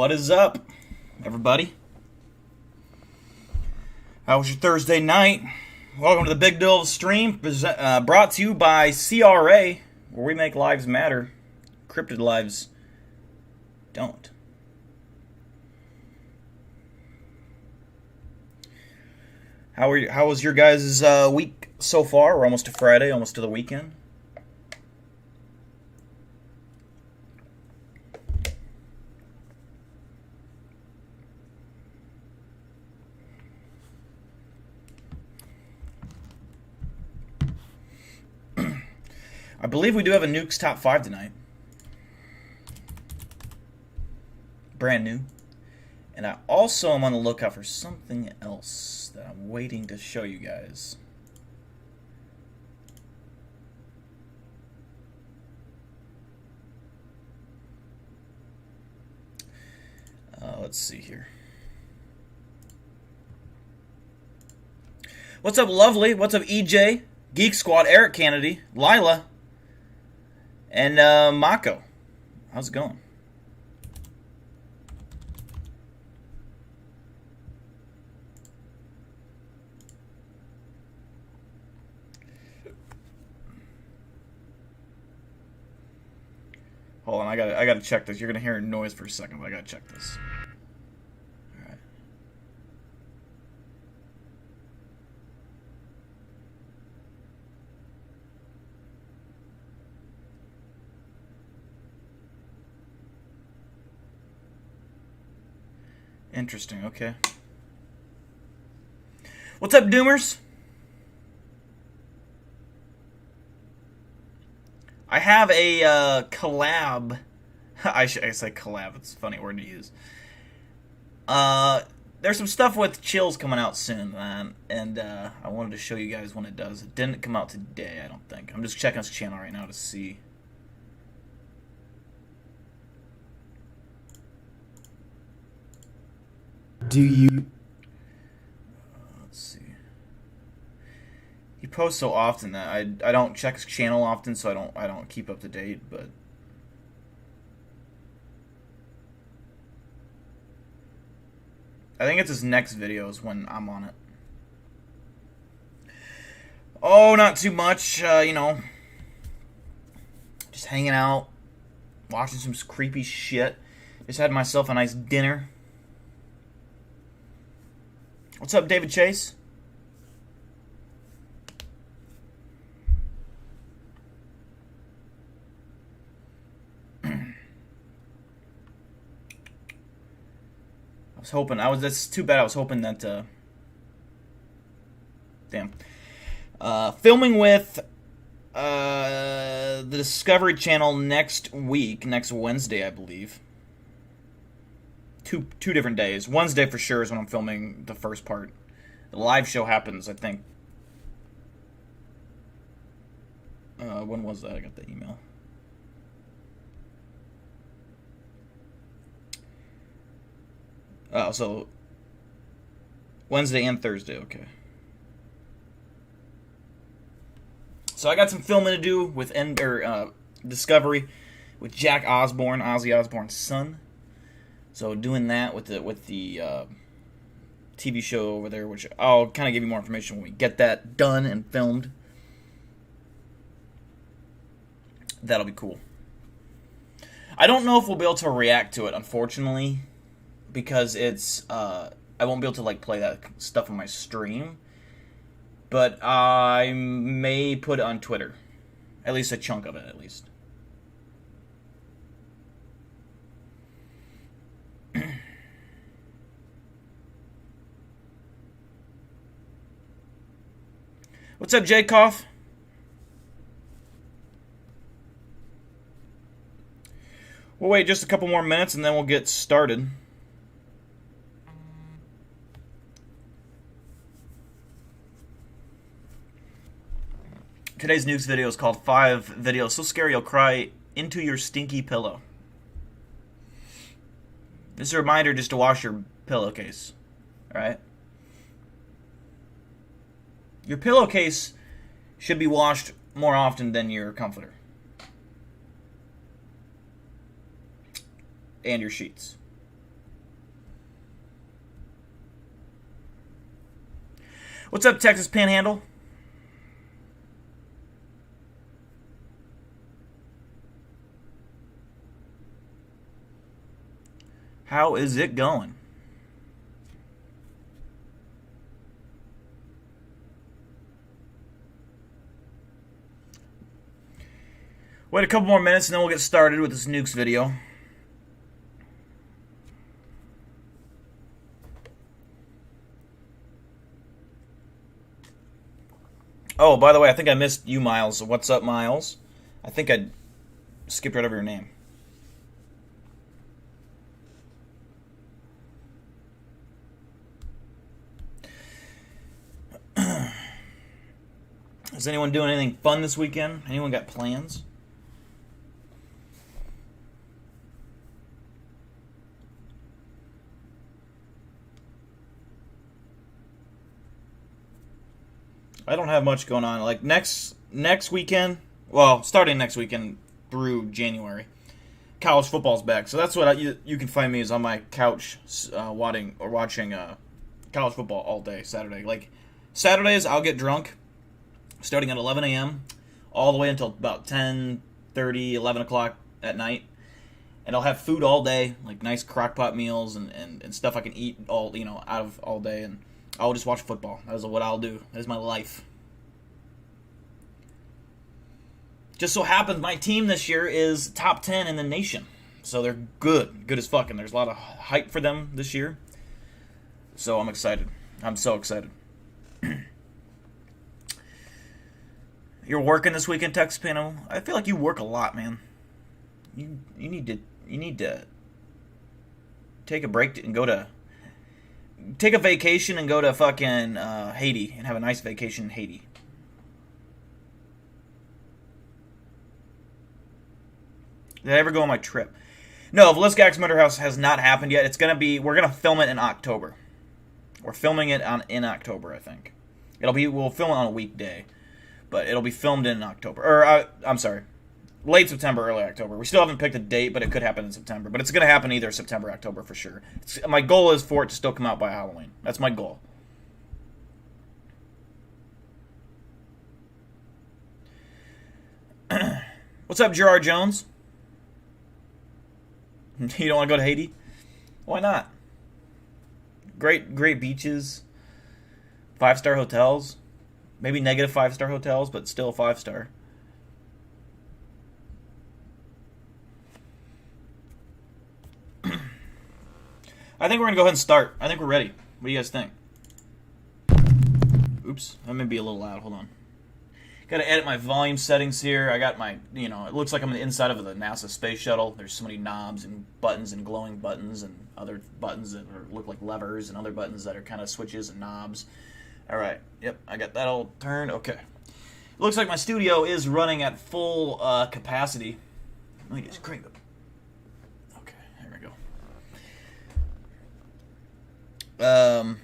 What is up, everybody? How was your Thursday night? Welcome to the BigDill stream, brought to you by CRA, where we make lives matter. Cryptid lives don't. How was your guys' week so far? We're almost to Friday, almost to the weekend. I believe we do have a Nukes Top 5 tonight. Brand new. And I also am on the lookout for something else that I'm waiting to show you guys. Let's see here. What's up, Lovely? What's up, EJ? Geek Squad, Eric Kennedy, Lila, and Mako. How's it going? Hold on, I gotta check this. You're gonna hear a noise for a second, but I gotta check this. All right. Interesting. Okay. What's up, Doomers? I have a collab. I say collab. It's a funny word to use. There's some stuff with Chills coming out soon, man, and I wanted to show you guys when it does. It didn't come out today, I don't think. I'm just checking his channel right now to see. Do you? Let's see. He posts so often that I don't check his channel often, so I don't keep up to date. But I think it's his next videos when I'm on it. Oh, not too much. You know, just hanging out, watching some creepy shit. Just had myself a nice dinner. What's up, David Chase? That's too bad. I was hoping that, filming with, the Discovery Channel next Wednesday, I believe. Two different days. Wednesday for sure is when I'm filming the first part. The live show happens, I think. When was that? I got the email. Oh, so Wednesday and Thursday, okay. So I got some filming to do with Discovery with Jack Osborne, Ozzy Osbourne's son. So doing that with the TV show over there, which I'll kind of give you more information when we get that done and filmed. That'll be cool. I don't know if we'll be able to react to it, unfortunately, because it's I won't be able to play that stuff on my stream. But I may put it on Twitter, at least a chunk of it, at least. What's up, Jacoff? We'll wait just a couple more minutes and then we'll get started. Today's news video is called 5 Videos So Scary You'll Cry Into Your Stinky Pillow. This is a reminder just to wash your pillowcase. Alright? Your pillowcase should be washed more often than your comforter. And your sheets. What's up, Texas Panhandle? How is it going? Wait a couple more minutes and then we'll get started with this nukes video. Oh, by the way, I think I missed you, Miles. What's up, Miles? I think I skipped right over your name. Is anyone doing anything fun this weekend? Anyone got plans? I don't have much going on. Like next weekend, well, starting next weekend through January, college football's back. So that's what you can find me is on my couch watching college football all day Saturday. Like Saturdays, I'll get drunk starting at 11 a.m. all the way until about 10:30, 11 o'clock at night. And I'll have food all day, like nice crock-pot meals and stuff I can eat out of all day, and I'll just watch football. That is what I'll do. That is my life. Just so happens my team this year is top 10 in the nation. So they're good. Good as fuck. And there's a lot of hype for them this year. So I'm excited. I'm so excited. You're working this weekend, Texas Pano? I feel like you work a lot, man. You need to take a break and take a vacation and go to fucking Haiti and have a nice vacation in Haiti. Did I ever go on my trip? No, Valiskax Murder House has not happened yet. We're gonna film it in October. We're filming it in October, I think. We'll film it on a weekday, but it'll be filmed in October. Or I'm sorry, late September, early October. We still haven't picked a date, but it could happen in September. But it's gonna happen either September or October for sure. My goal is for it to still come out by Halloween. That's my goal. What's up, Gerard Jones? You don't want to go to Haiti? Why not? Great beaches, 5-star hotels, maybe negative 5-star hotels, but still 5-star. I think we're gonna go ahead and start. I think we're ready. What do you guys think? Oops, that may be a little loud. Hold on. Gotta edit my volume settings here. I got my, it looks like I'm on the inside of the NASA space shuttle. There's so many knobs and buttons and glowing buttons and other buttons that look like levers and other buttons that are kind of switches and knobs. All right. Yep, I got that all turned. Okay. It looks like my studio is running at full capacity. Let me just crank them. Okay, there we go.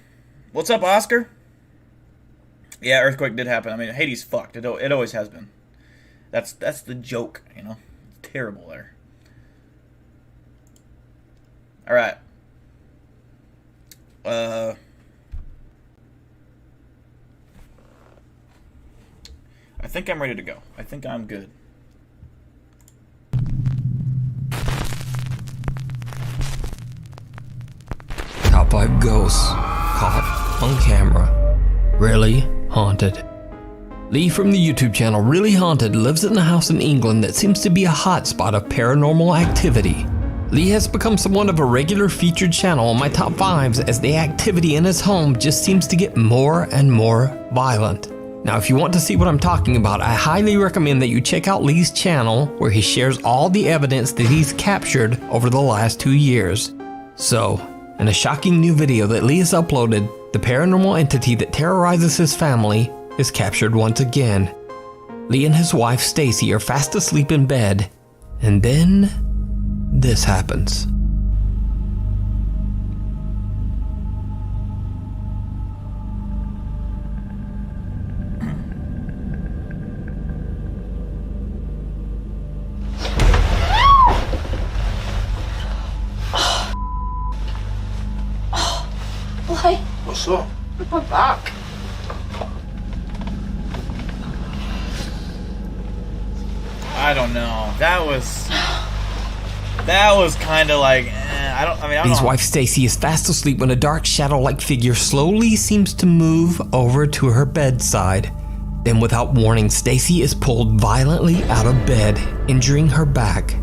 What's up, Oscar? Yeah, earthquake did happen. I mean, Haiti's fucked. It always has been. That's the joke, It's terrible there. All right. I think I'm ready to go. I think I'm good. Top 5 ghosts caught on camera. Really haunted. Lee from the YouTube channel Really Haunted lives in a house in England that seems to be a hotspot of paranormal activity. Lee has become somewhat of a regular featured channel on my top 5s as the activity in his home just seems to get more and more violent. Now, if you want to see what I'm talking about, I highly recommend that you check out Lee's channel where he shares all the evidence that he's captured over the last 2 years. So, in a shocking new video that Lee has uploaded, the paranormal entity that terrorizes his family is captured once again. Lee and his wife Stacy are fast asleep in bed, and then this happens. Why? What's up? My back. I don't know. That was kind of like, I don't know. Lee's wife Stacy is fast asleep when a dark shadow-like figure slowly seems to move over to her bedside. Then without warning, Stacy is pulled violently out of bed, injuring her back.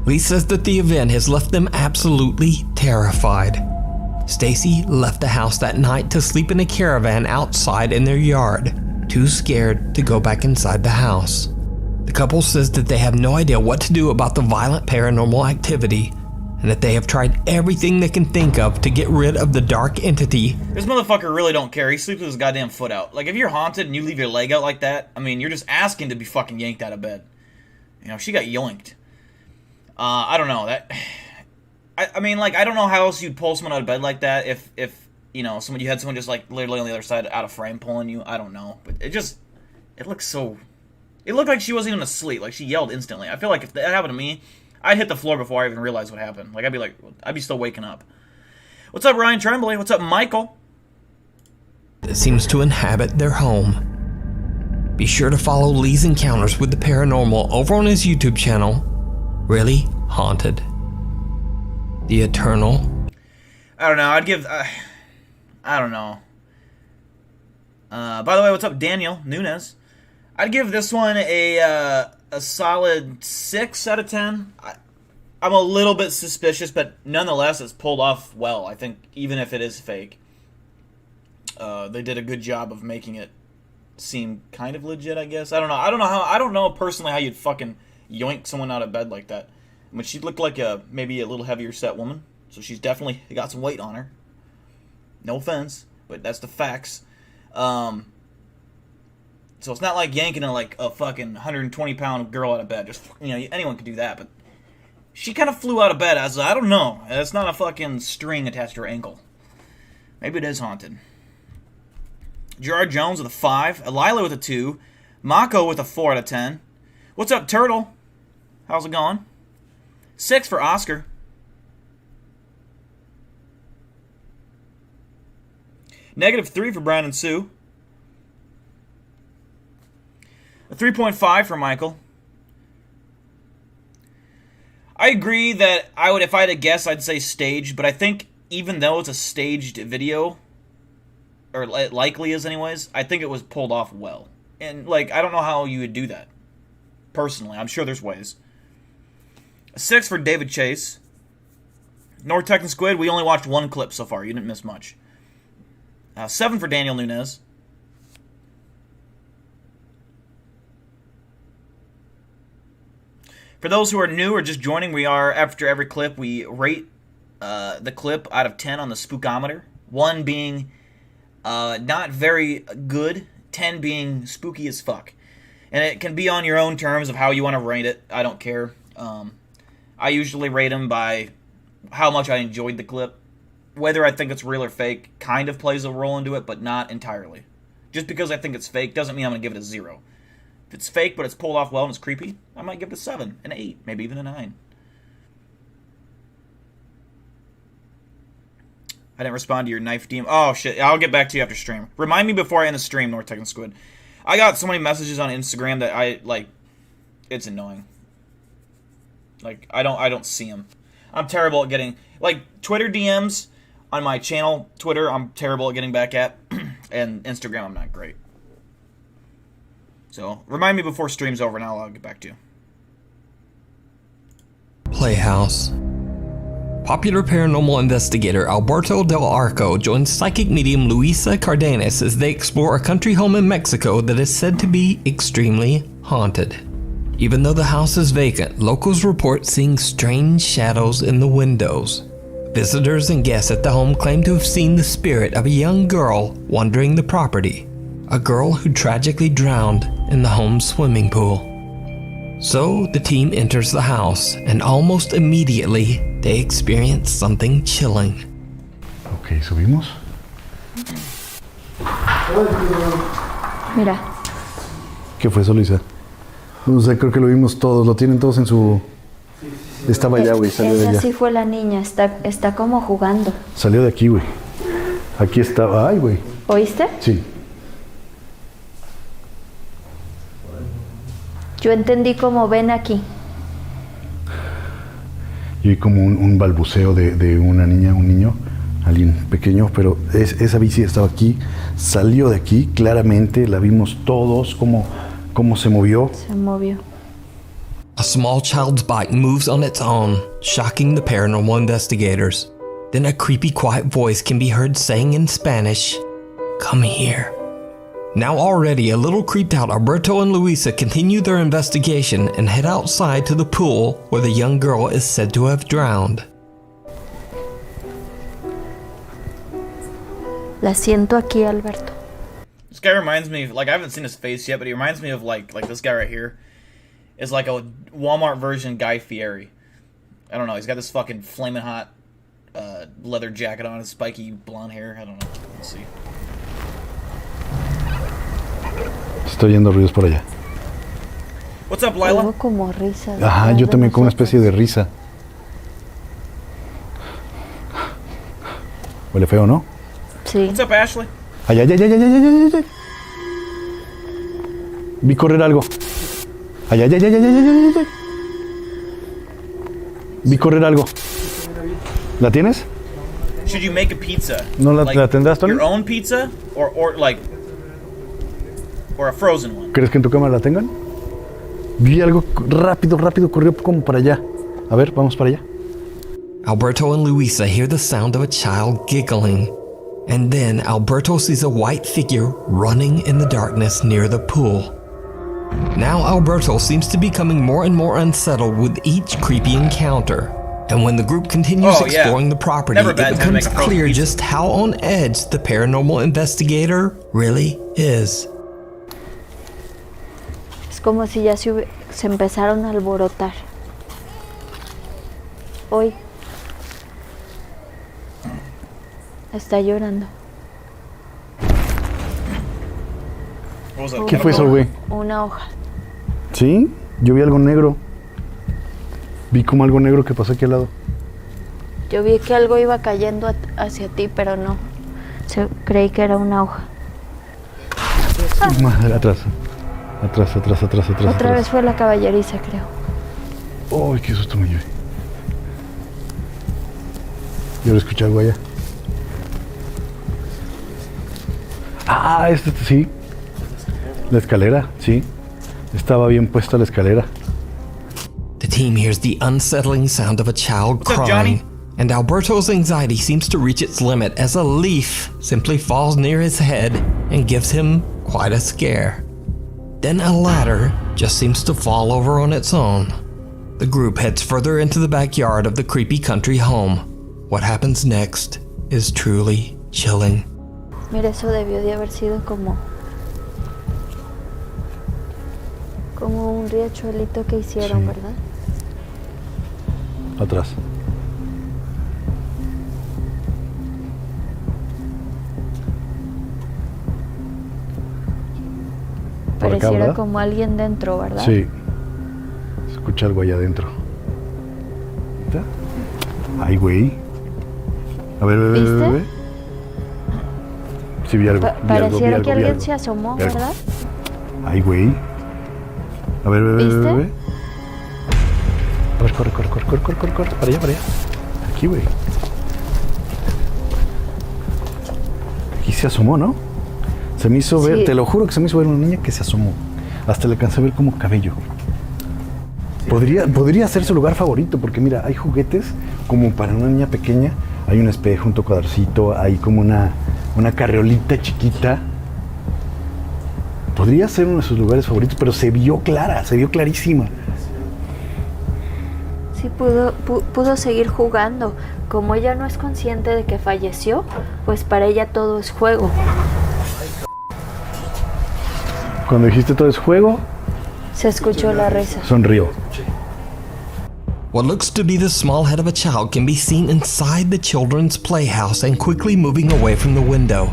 Lee says that the event has left them absolutely terrified. Stacy left the house that night to sleep in a caravan outside in their yard, too scared to go back inside the house. The couple says that they have no idea what to do about the violent paranormal activity, and that they have tried everything they can think of to get rid of the dark entity. This motherfucker really don't care. He sleeps with his goddamn foot out. Like, if you're haunted and you leave your leg out like that, I mean, you're just asking to be fucking yanked out of bed. You know, she got yoinked. I don't know. I mean, like, I don't know how else you'd pull someone out of bed like that if you know, you had someone just, like, literally on the other side out of frame pulling you. I don't know. But it looks so... It looked like she wasn't even asleep. Like, she yelled instantly. I feel like if that happened to me, I'd hit the floor before I even realized what happened. Like, I'd be still waking up. What's up, Ryan Tremblay? What's up, Michael? That seems to inhabit their home. Be sure to follow Lee's encounters with the paranormal over on his YouTube channel, Really Haunted. The Eternal. I don't know. I'd give... I don't know. By the way, what's up, Daniel Nunez? I'd give this one a solid 6 out of 10. I'm a little bit suspicious, but nonetheless, it's pulled off well. I think even if it is fake, they did a good job of making it seem kind of legit, I guess. I don't know personally how you'd fucking yoink someone out of bed like that. I mean, she looked like maybe a little heavier set woman, so she's definitely got some weight on her. No offense, but that's the facts. So it's not like yanking a fucking 120-pound girl out of bed. Just, you know, anyone could do that, but she kind of flew out of bed as, I don't know. It's not a fucking string attached to her ankle. Maybe it is haunted. Gerard Jones with a 5. Elila with a 2. Mako with a 4 out of 10. What's up, Turtle? How's it going? 6 for Oscar. -3 for Brandon Sue. A 3.5 for Michael. I agree that if I had to guess, I'd say staged, but I think even though it's a staged video, or it likely is anyways, I think it was pulled off well. And, like, I don't know how you would do that. Personally, I'm sure there's ways. A 6 for David Chase. North Texan Squid, we only watched one clip so far. You didn't miss much. 7 for Daniel Nunez. For those who are new or just joining, we are, after every clip, we rate the clip out of 10 on the Spookometer. 1 being not very good, 10 being spooky as fuck. And it can be on your own terms of how you want to rate it. I don't care. I usually rate them by how much I enjoyed the clip. Whether I think it's real or fake kind of plays a role into it, but not entirely. Just because I think it's fake doesn't mean I'm going to give it a 0. If it's fake, but it's pulled off well and it's creepy, I might give it a 7, an 8, maybe even a 9. I didn't respond to your knife DM. Oh, shit. I'll get back to you after stream. Remind me before I end the stream, North Texan Squid. I got so many messages on Instagram that it's annoying. Like, I don't see them. I'm terrible at getting... Like, Twitter DMs on my channel, Twitter, I'm terrible at getting back at. And Instagram, I'm not great. So, remind me before stream's over and I'll get back to you. Playhouse. Popular paranormal investigator Alberto Del Arco joins psychic medium Luisa Cardenas as they explore a country home in Mexico that is said to be extremely haunted. Even though the house is vacant, locals report seeing strange shadows in the windows. Visitors and guests at the home claim to have seen the spirit of a young girl wandering the property. A girl who tragically drowned in the home's swimming pool. So the team enters the house, and almost immediately they experience something chilling. Ok, subimos. Mira. ¿Qué fue eso, Luisa? No sé, creo que lo vimos todos, lo tienen todos en su... Estaba allá, güey, salió de allá. Esa sí fue la niña, está como jugando. Salió de aquí, güey. Aquí estaba, ay, güey. ¿Oíste? Sí. Yo entendí como ven aquí. Y oí como un balbuceo de una niña, un niño, alguien pequeño, pero esa bici estaba aquí, salió de aquí, claramente, la vimos todos, cómo se movió. Se movió. A small child's bike moves on its own, shocking the paranormal investigators. Then a creepy, quiet voice can be heard saying in Spanish, "Come here." Now already a little creeped out, Alberto and Luisa continue their investigation and head outside to the pool where the young girl is said to have drowned. La siento aquí, Alberto. This guy reminds me, like, I haven't seen his face yet, but he reminds me of, like this guy right here. Is like a Walmart version Guy Fieri. I don't know, he's got this fucking flaming hot leather jacket on, his spiky blonde hair. I don't know. Let's see. Estoy oyendo ruidos por allá. What's up, Lila? Algo como risa. Ajá, yo también con una especie de risa. Huele feo, ¿no? Sí. What's up, Ashley? Ay, ay, ay, ay, ay, ay, ay. Vi correr algo. Ay, ay, ay, ay, ay, ay, ay, ay. Vi correr algo. ¿La tienes? Should you make a pizza? ¿No la tendrás, Tony? Your own pizza? Or a frozen one? ¿Crees que en tu cámara la tengan? Vi algo rápido, corrió como para allá. A ver, vamos para allá. Alberto and Luisa hear the sound of a child giggling. And then Alberto sees a white figure running in the darkness near the pool. Now Alberto seems to be becoming more and more unsettled with each creepy encounter. And when the group continues exploring the property, it becomes clear just how on edge the paranormal investigator really is. Es como si ya se empezaron a alborotar. Hoy está llorando. ¿Qué fue eso, güey? Una hoja. ¿Sí? Yo vi algo negro. Vi como algo negro que pasó aquí al lado. Yo vi que algo iba cayendo hacia ti, pero no. Creí que era una hoja. Madre, atrás. Atrás. Otra vez fue la caballeriza, creo. Uy, qué susto me llevé. Yo lo escuché algo allá. Ah, sí. La escalera, sí. Estaba bien puesta la escalera. The team hears the unsettling sound of a child What's up, crying, Johnny? and Alberto's anxiety seems to reach its limit as a leaf simply falls near his head and gives him quite a scare. Then a ladder just seems to fall over on its own. The group heads further into the backyard of the creepy country home. What happens next is truly chilling. Mira, eso debió de haber sido como un riachuelito que hicieron, Sí. ¿verdad? Atrás. Por acá, Pareciera ¿verdad? como alguien dentro, ¿verdad? Sí. Se escucha algo allá adentro. ¿Está? Ay, güey. A ver, ¿Viste? Sí, vi algo. Pareciera que alguien se asomó, vi algo. ¿verdad? Ay, güey. A ver, ¿Viste? A ver, corre. Para allá. Aquí, güey. Aquí se asomó, ¿no? Se me hizo ver, Sí. te lo juro que se me hizo ver una niña que se asomó. Hasta le alcancé a ver como cabello. Podría ser su lugar favorito, porque mira, hay juguetes como para una niña pequeña. Hay un espejo, un tocadorcito, hay como una carriolita chiquita. Podría ser uno de sus lugares favoritos, pero se vio clarísima. Sí, pudo seguir jugando. Como ella no es consciente de que falleció, pues para ella todo es juego. Cuando dijiste todo es juego, Se escuchó la risa. sonrió. What looks to be the small head of a child can be seen inside the children's playhouse and quickly moving away from the window.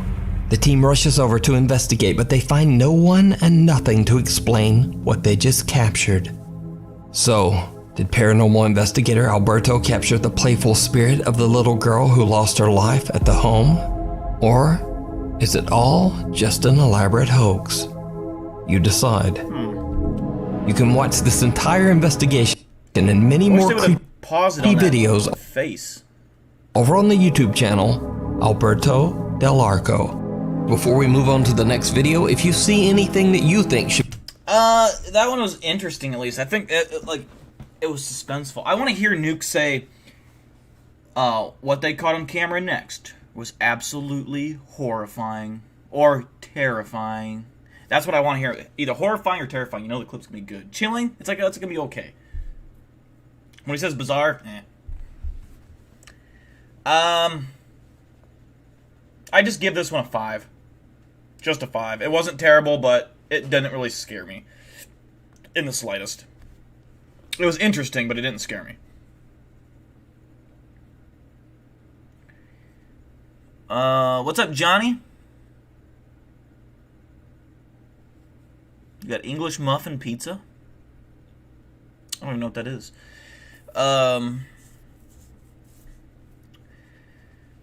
The team rushes over to investigate, but they find no one and nothing to explain what they just captured. So, did paranormal investigator Alberto capture the playful spirit of the little girl who lost her life at the home? Or is it all just an elaborate hoax? You decide. You can watch this entire investigation and many more creepy videos face over on the YouTube channel, Alberto Del Arco. Before we move on to the next video, if you see anything that you think should... that one was interesting, at least. I think, it was suspenseful. I want to hear Nuke say, what they caught on camera next was absolutely horrifying or terrifying. That's what I want to hear. Either horrifying or terrifying. You know the clip's going to be good. Chilling, it's going to be okay. When he says bizarre, I just give this one a 5. Just a 5. It wasn't terrible, but it didn't really scare me in the slightest. It was interesting, but it didn't scare me. What's up, Johnny? You got English muffin pizza? I don't even know what that is. A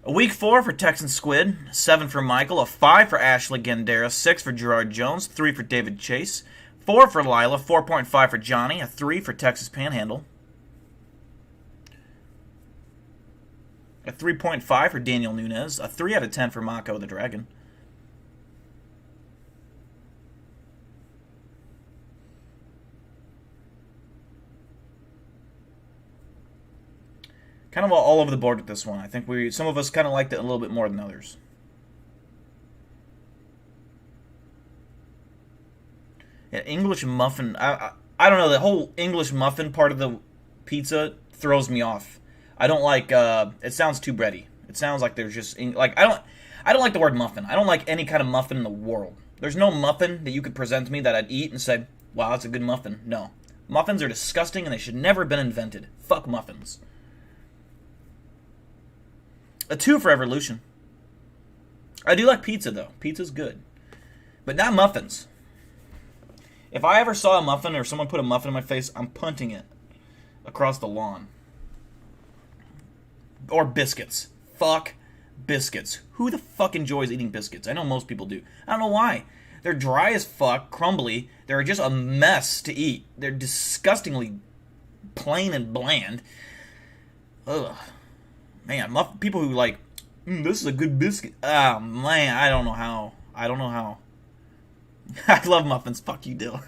week 4 for Texan Squid, 7 for Michael, a 5 for Ashley Gendera, 6 for Gerard Jones, 3 for David Chase, 4 for Lila, 4.5 for Johnny, a 3 for Texas Panhandle, a 3.5 for Daniel Nunez, a 3 out of 10 for Mako the Dragon. Kind of all over the board with this one. I think some of us kind of liked it a little bit more than others. Yeah, English muffin. I don't know. The whole English muffin part of the pizza throws me off. I don't like. It sounds too bready. It sounds like there's just like I don't like the word muffin. I don't like any kind of muffin in the world. There's no muffin that you could present to me that I'd eat and say, "Wow, that's a good muffin." No, muffins are disgusting and they should never have been invented. Fuck muffins. A 2 for Evolution. I do like pizza, though. Pizza's good. But not muffins. If I ever saw a muffin or someone put a muffin in my face, I'm punting it across the lawn. Or biscuits. Fuck biscuits. Who the fuck enjoys eating biscuits? I know most people do. I don't know why. They're dry as fuck, crumbly. They're just a mess to eat. They're disgustingly plain and bland. Ugh. Man, people who like, this is a good biscuit. Oh, man, I don't know how. I love muffins. Fuck you, Dill.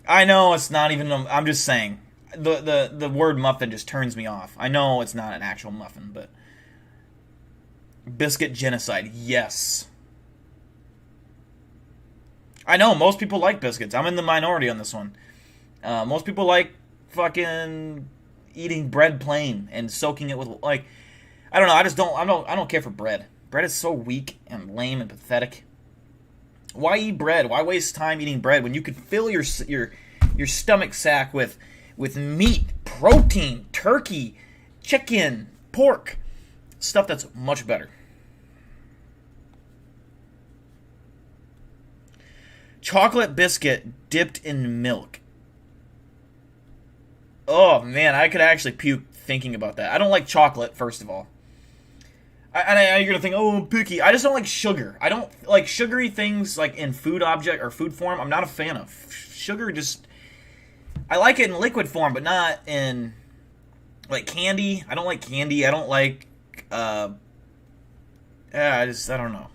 I know it's not even, I'm just saying. The word muffin just turns me off. I know it's not an actual muffin, but... Biscuit genocide, yes. I know, most people like biscuits. I'm in the minority on this one. Most people like fucking... eating bread plain and soaking it with, like, I don't know, I don't care for bread. Bread is so weak and lame and pathetic. Why eat bread? Why waste time eating bread when you could fill your stomach sack with meat, protein, turkey, chicken, pork, stuff that's much better. Chocolate biscuit dipped in milk. Oh, man, I could actually puke thinking about that. I don't like chocolate, first of all. You're going to think, oh, I'm picky. I just don't like sugar. I don't like sugary things, like, in food object or food form. I'm not a fan of. Sugar just... I like it in liquid form, but not in, like, candy. I don't like candy. I don't like, I don't know.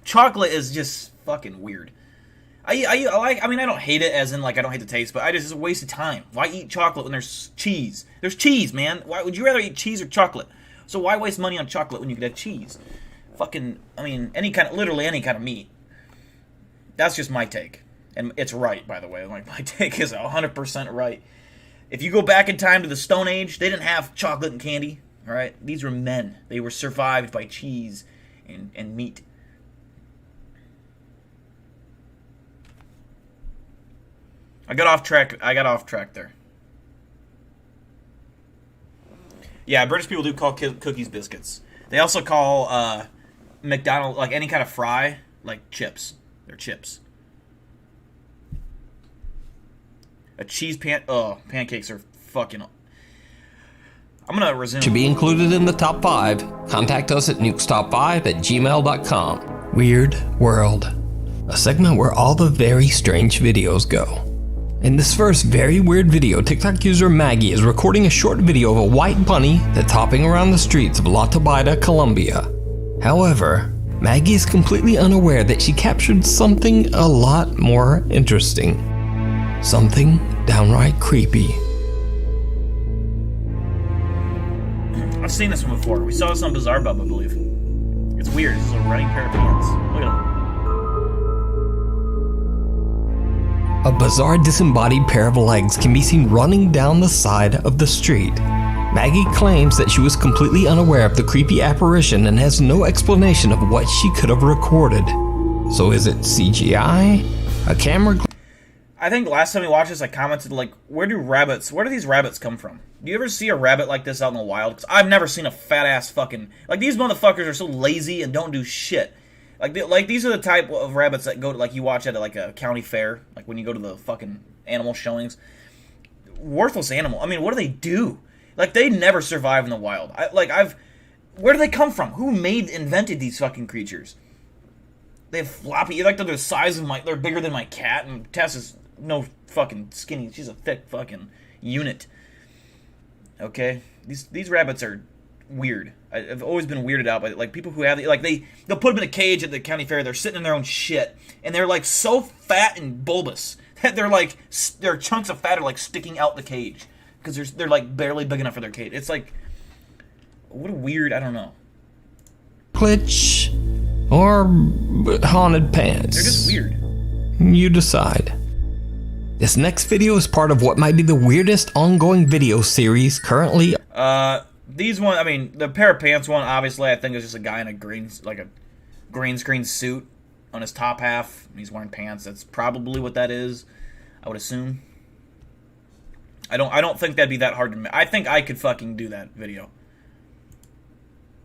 Chocolate is just fucking weird. I don't hate it as in, like, I don't hate the taste, but it's a waste of time. Why eat chocolate when there's cheese? There's cheese, man. Why would you rather eat cheese or chocolate? So why waste money on chocolate when you could have cheese? Literally any kind of meat. That's just my take. And it's right, by the way. Like, my take is 100% right. If you go back in time to the Stone Age, they didn't have chocolate and candy, all right? These were men. They were survived by cheese and meat. I got off track there. Yeah, British people do call cookies biscuits. They also call McDonald's, like, any kind of fry, like, chips. They're chips. A cheese pancakes are fucking... I'm gonna resume. Should be included in the top 5. Contact us at nukestop5@gmail.com. Weird World. a segment where all the very strange videos go. In this first very weird video, TikTok user Maggie is recording a short video of a white bunny that's hopping around the streets of La Tobida, Colombia. However, Maggie is completely unaware that she captured something a lot more interesting. Something downright creepy. I've seen this one before. We saw this on Bizarre Bub, I believe. It's weird. It's a running pair of pants. Look at them. A bizarre disembodied pair of legs can be seen running down the side of the street. Maggie claims that she was completely unaware of the creepy apparition and has no explanation of what she could have recorded. So is it CGI? A camera? I think last time we watched this, I commented, like, where do these rabbits come from? Do you ever see a rabbit like this out in the wild? Because I've never seen a fat-ass fucking... Like, these motherfuckers are so lazy and don't do shit. Like these are the type of rabbits that go to, like, you watch at, like, a county fair. Like, when you go to the fucking animal showings. Worthless animal. I mean, what do they do? Like, they never survive in the wild. Where do they come from? Who invented these fucking creatures? They have floppy... Like, they're the size of they're bigger than my cat, and Tess is no fucking skinny. She's a thick fucking unit. Okay? These rabbits are weird. I've always been weirded out by it. Like, people who have... Like, they'll put them in a cage at the county fair. They're sitting in their own shit. And they're, like, so fat and bulbous that they're, like... Their chunks of fat are, like, sticking out the cage. Because they're, like, barely big enough for their cage. It's, like... What a weird... I don't know. Glitch or haunted pants. They're just weird. You decide. This next video is part of what might be the weirdest ongoing video series currently. These one, I mean, the pair of pants one, obviously, I think is just a guy in a green screen suit on his top half. And he's wearing pants. That's probably what that is, I would assume. I don't think that'd be that hard to make. I think I could fucking do that video.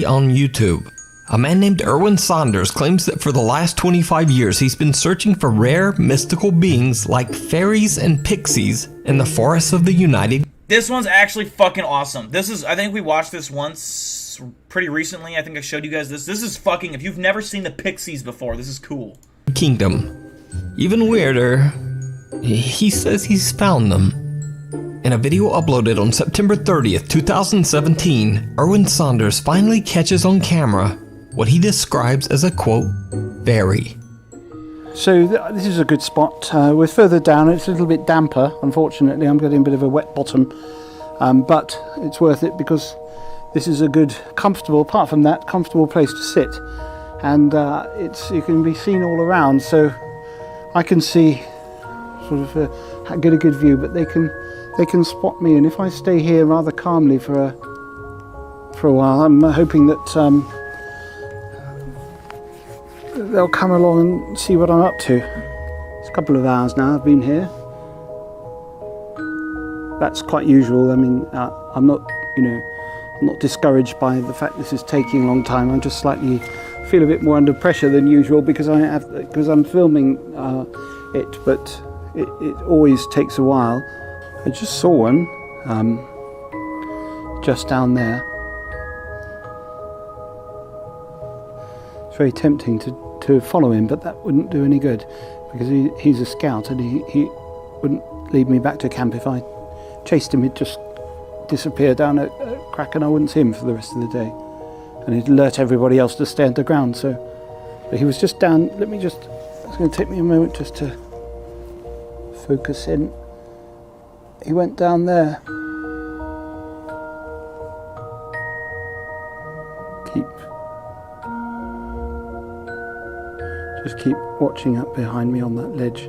On YouTube, a man named Erwin Saunders claims that for the last 25 years he's been searching for rare mystical beings like fairies and pixies in the forests of the United. This one's actually fucking awesome. I think we watched this once pretty recently. I think I showed you guys this. This is fucking, if you've never seen the pixies before, this is cool. Kingdom. Even weirder, he says he's found them. In a video uploaded on September 30th, 2017, Erwin Saunders finally catches on camera what he describes as a, quote, fairy. So this is a good spot. We're further down. It's a little bit damper, unfortunately. I'm getting a bit of a wet bottom. But it's worth it because this is a good, comfortable, apart from that, comfortable place to sit. And you can be seen all around. So I can see sort of get a good view, but they can spot me. And if I stay here rather calmly for a while, I'm hoping that they'll come along and see what I'm up to. It's a couple of hours now I've been here. That's quite usual. I mean, I'm not discouraged by the fact this is taking a long time. I'm just slightly feel a bit more under pressure than usual because I'm filming it, but it always takes a while. I just saw one just down there. It's very tempting to follow him, but that wouldn't do any good because he's a scout and he wouldn't lead me back to camp. If I chased him, he'd just disappear down a crack and I wouldn't see him for the rest of the day. And he'd alert everybody else to stay underground. But he was just down. It's going to take me a moment just to focus in. He went down there. Just keep watching up behind me on that ledge. He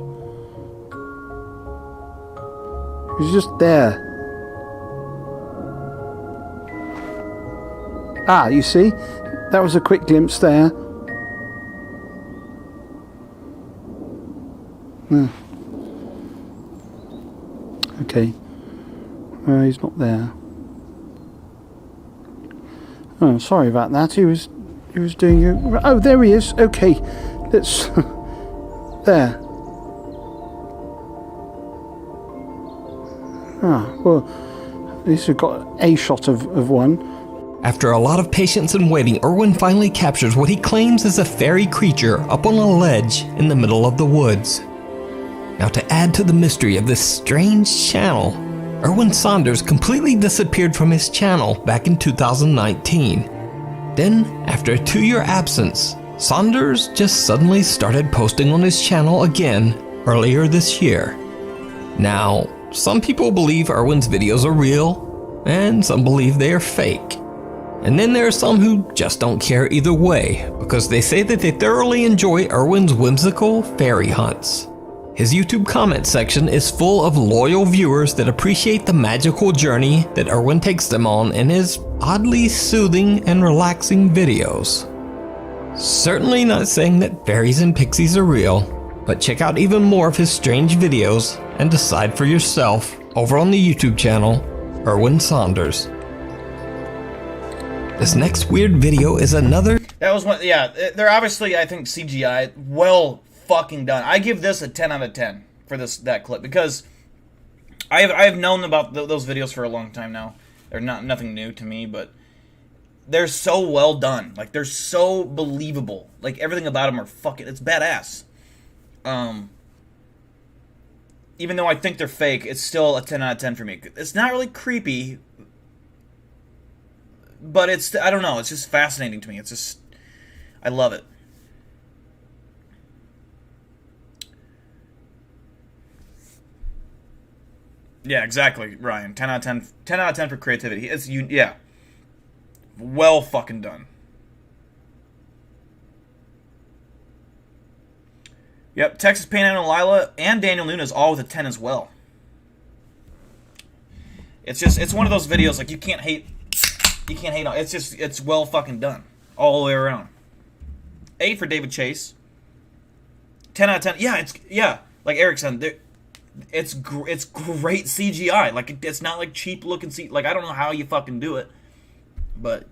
was just there. Ah, you see? That was a quick glimpse there. Okay. He's not there. Oh, sorry about that. He was doing... Oh, there he is. Okay. Let's... there. Ah, well, at least we've got a shot of one. After a lot of patience and waiting, Erwin finally captures what he claims is a fairy creature up on a ledge in the middle of the woods. Now, to add to the mystery of this strange channel, Erwin Saunders completely disappeared from his channel back in 2019. Then, after a 2-year absence, Saunders just suddenly started posting on his channel again earlier this year. Now, some people believe Erwin's videos are real, and some believe they are fake. And then there are some who just don't care either way, because they say that they thoroughly enjoy Erwin's whimsical fairy hunts. His YouTube comment section is full of loyal viewers that appreciate the magical journey that Erwin takes them on in his oddly soothing and relaxing videos. Certainly not saying that fairies and pixies are real, but check out even more of his strange videos and decide for yourself over on the YouTube channel, Erwin Saunders. This next weird video is another... That was one, yeah, they're obviously, I think, CGI, well fucking done. I give this a 10 out of 10 for that clip, because I have known about those videos for a long time now. They're nothing new to me, but they're so well done. Like, they're so believable. Like, everything about them are fucking, it's badass. Even though I think they're fake, it's still a 10 out of 10 for me. It's not really creepy, but it's, I don't know, it's just fascinating to me. It's just, I love it. Yeah, exactly, Ryan. 10 out of 10. 10 out of 10 for creativity. It's, yeah. Well fucking done. Yep, Texas Panhandle Lila and Daniel Nunes all with a 10 as well. It's just, it's one of those videos, like, you can't hate on. It's just, it's well fucking done. All the way around. 8 for David Chase. 10 out of 10. Yeah, yeah, like Eric said, it's great CGI. Like, it's not like cheap looking like, I don't know how you fucking do it, but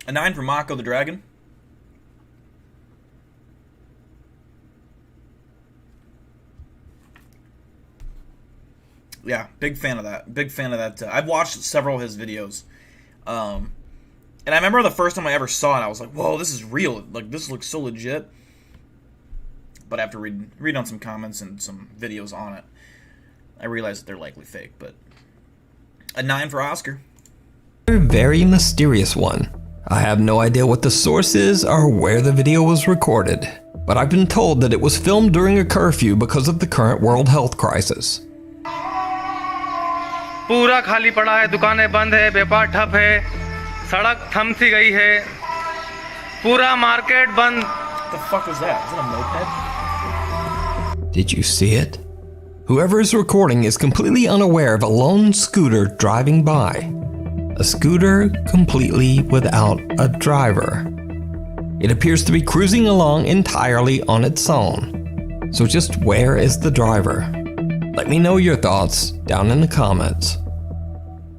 a 9 for Mako the Dragon. Yeah, big fan of that. Big fan of that. I've watched several of his videos. And I remember the first time I ever saw it, I was like, whoa, this is real. Like, this looks so legit. But after reading on some comments and some videos on it, I realized that they're likely fake. But a 9 for Oscar. A very mysterious one. I have no idea what the source is or where the video was recorded, but I've been told that it was filmed during a curfew because of the current world health crisis. पूरा खाली पड़ा है, दुकानें बंद है, व्यापार ठप है, सड़क थम सी गई है, पूरा मार्केट बंद. What the fuck was that? Is that a moped? Did you see it? Whoever is recording is completely unaware of a lone scooter driving by. A scooter completely without a driver. It appears to be cruising along entirely on its own. So just where is the driver? Let me know your thoughts down in the comments.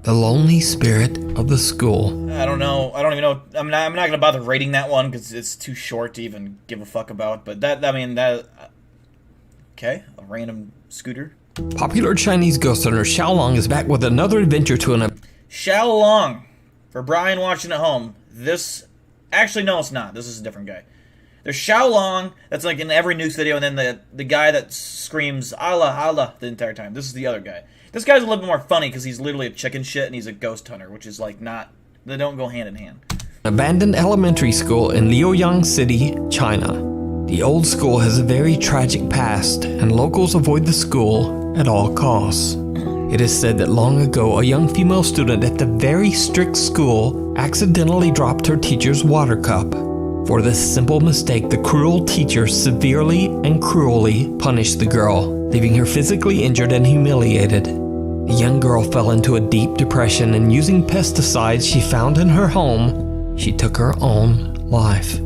The lonely spirit of the school. I don't know. I don't even know. I'm not going to bother rating that one because it's too short to even give a fuck about. But okay, a random scooter. Popular Chinese ghost hunter Xiaolong is back with another adventure to an... Xiaolong. For Brian watching at home, actually, no, it's not. This is a different guy. There's Xiaolong, that's like in every news video, and then the guy that screams Allah, Allah the entire time. This is the other guy. This guy's a little bit more funny because he's literally a chicken shit and he's a ghost hunter, which is like not, they don't go hand in hand. Abandoned elementary school in Liaoyang City, China. The old school has a very tragic past, and locals avoid the school at all costs. It is said that long ago, a young female student at the very strict school accidentally dropped her teacher's water cup. For this simple mistake, the cruel teacher severely and cruelly punished the girl, leaving her physically injured and humiliated. The young girl fell into a deep depression, and using pesticides she found in her home, she took her own life.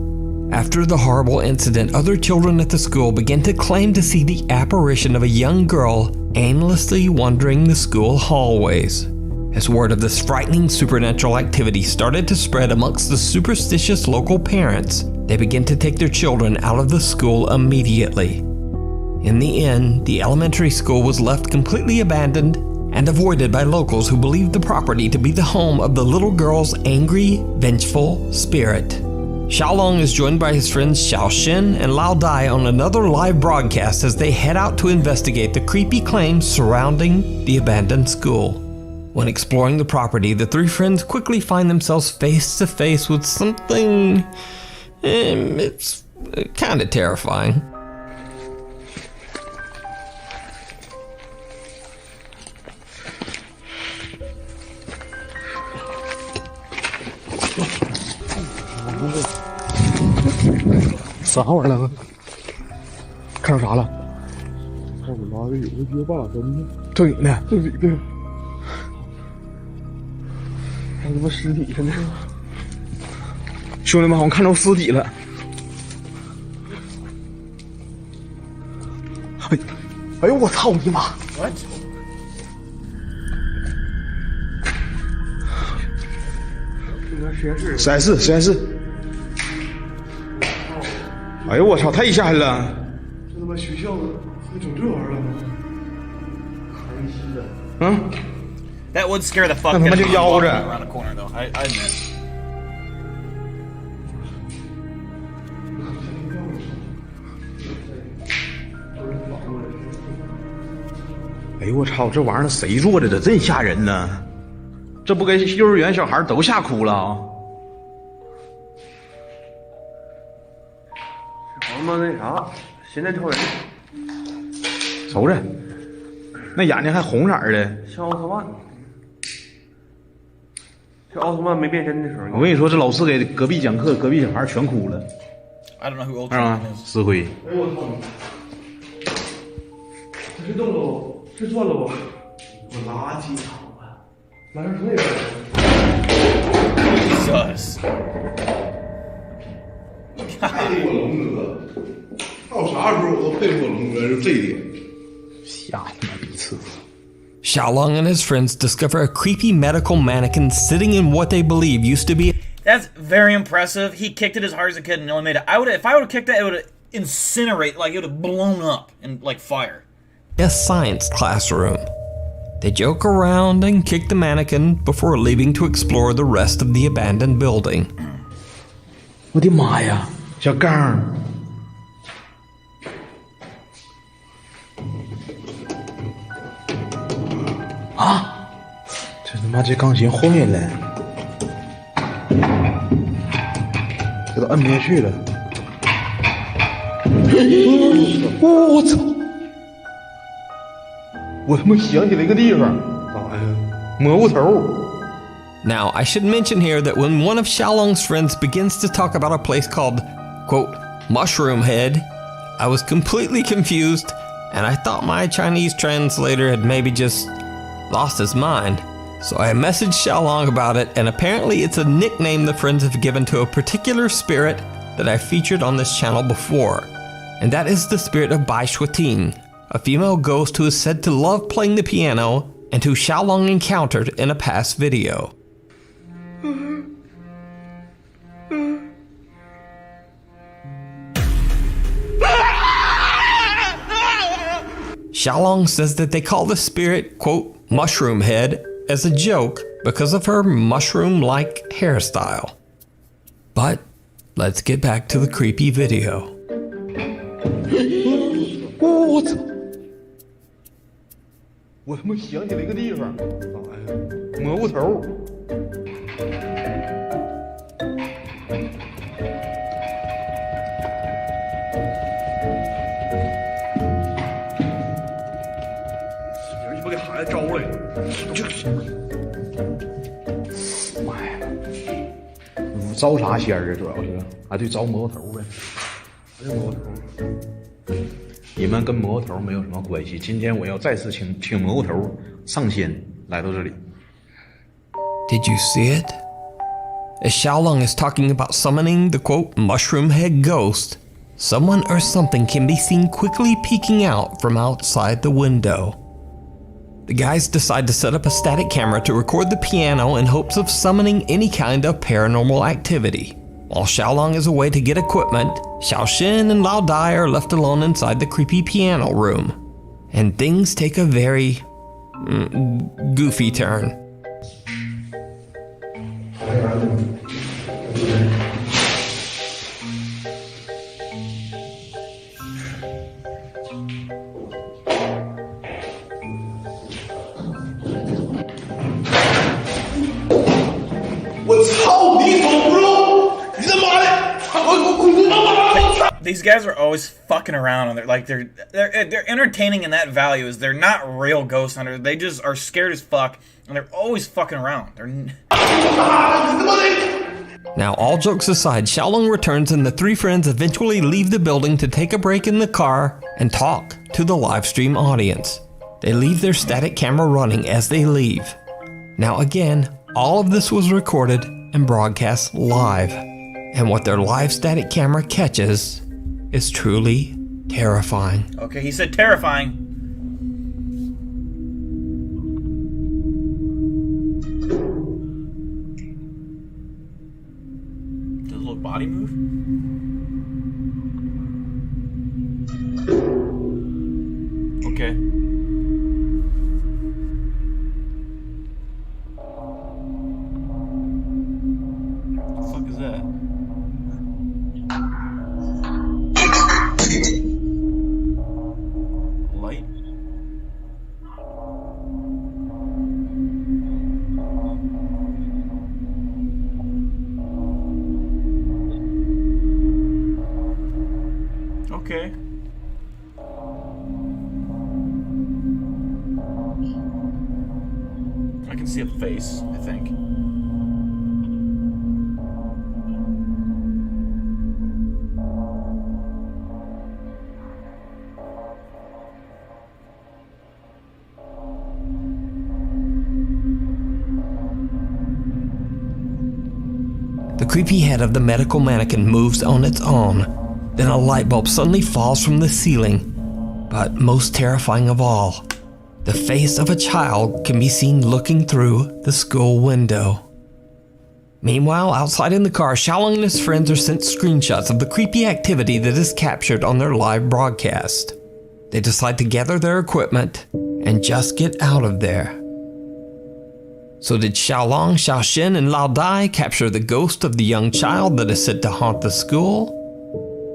After the horrible incident, other children at the school began to claim to see the apparition of a young girl aimlessly wandering the school hallways. As word of this frightening supernatural activity started to spread amongst the superstitious local parents, they began to take their children out of the school immediately. In the end, the elementary school was left completely abandoned and avoided by locals who believed the property to be the home of the little girl's angry, vengeful spirit. Xiaolong is joined by his friends Xiao Xin and Lao Dai on another live broadcast as they head out to investigate the creepy claims surrounding the abandoned school. When exploring the property, the three friends quickly find themselves face to face with something... it's kind of terrifying.啥玩意儿了？看着啥了？后面妈的有个街霸，真的。正经的，正经的。还他妈尸体呢！兄弟们，好像看着尸体了。哎呦我操你妈！ What? 实验室，实验室。哎呦我操，太吓人了！这他妈学校还整这玩意儿了吗？嗯。 That would scare the fuck out of me around the corner, though. I admit. 哎呦我操，这玩意儿谁做的？这真吓人呢！这不给幼儿园小孩都吓哭了啊！他妈那啥，现在超人，瞅着，那眼睛还红色的，像奥特曼。这奥特曼没变身的时候，我跟你说，这老师给隔壁讲课，隔壁小孩全哭了。 I don't know who 是吧 Ultraman is.？石灰。哎呦我操！这是动喽，这转了不？我垃圾场啊！来这是那边。 Jesus. 佩服龙哥，到啥时候我都佩服龙哥，就这一点。吓他妈逼次。 Xiaolong and his friends discover a creepy medical mannequin sitting in what they believe used to be. That's very impressive. He kicked it as hard as he could and only made it. If I would have kicked that, it would have incinerated, like it would have blown up in like fire. A science classroom. They joke around and kick the mannequin before leaving to explore the rest of the abandoned building. 我的妈呀，小刚！啊！这他妈这钢琴坏了，这都摁不下去了。我操！我他妈想起来一个地方，咋呀？蘑菇头。 Now, I should mention here that when one of Xiaolong's friends begins to talk about a place called, quote, Mushroom Head, I was completely confused, and I thought my Chinese translator had maybe just lost his mind. So I messaged Xiaolong about it, and apparently it's a nickname the friends have given to a particular spirit that I featured on this channel before. And that is the spirit of Bai Shuiting, a female ghost who is said to love playing the piano and who Xiaolong encountered in a past video. Xiaolong says that they call the spirit, quote, Mushroom Head as a joke because of her mushroom-like hairstyle. But let's get back to the creepy video. 我操！我他妈想起来一个地方，咋呀？蘑菇头。你们给孩子招来，就是妈呀！招啥仙儿啊？主要是啊，对，招蘑菇头呗。还有蘑菇头。你们跟蘑菇头没有什么关系。今天我要再次请蘑菇头上仙来到这里。 Did you see it? As Xiaolong is talking about summoning the quote mushroom head ghost, someone or something can be seen quickly peeking out from outside the window. The guys decide to set up a static camera to record the piano in hopes of summoning any kind of paranormal activity. While Xiaolong is away to get equipment, Xiaoxin and Lao Dai are left alone inside the creepy piano room. And things take a very goofy turn. These guys are always fucking around, and they're entertaining in that value. Is they're not real ghost hunters. They just are scared as fuck, and they're always fucking around. Now, all jokes aside, Xiaolong returns and the three friends eventually leave the building to take a break in the car and talk to the live stream audience. They leave their static camera running as they leave. Now again, all of this was recorded and broadcast live. And what their live static camera catches is truly terrifying. Okay, he said terrifying. Does a little body move? Okay. What the fuck is that? Light? Okay. I can see a face, I think. The creepy head of the medical mannequin moves on its own. Then a light bulb suddenly falls from the ceiling. But most terrifying of all, the face of a child can be seen looking through the school window. Meanwhile, outside in the car, Xiaolong and his friends are sent screenshots of the creepy activity that is captured on their live broadcast. They decide to gather their equipment and just get out of there. So did Xiaolong, Xiaoxin, and Lao Dai capture the ghost of the young child that is said to haunt the school?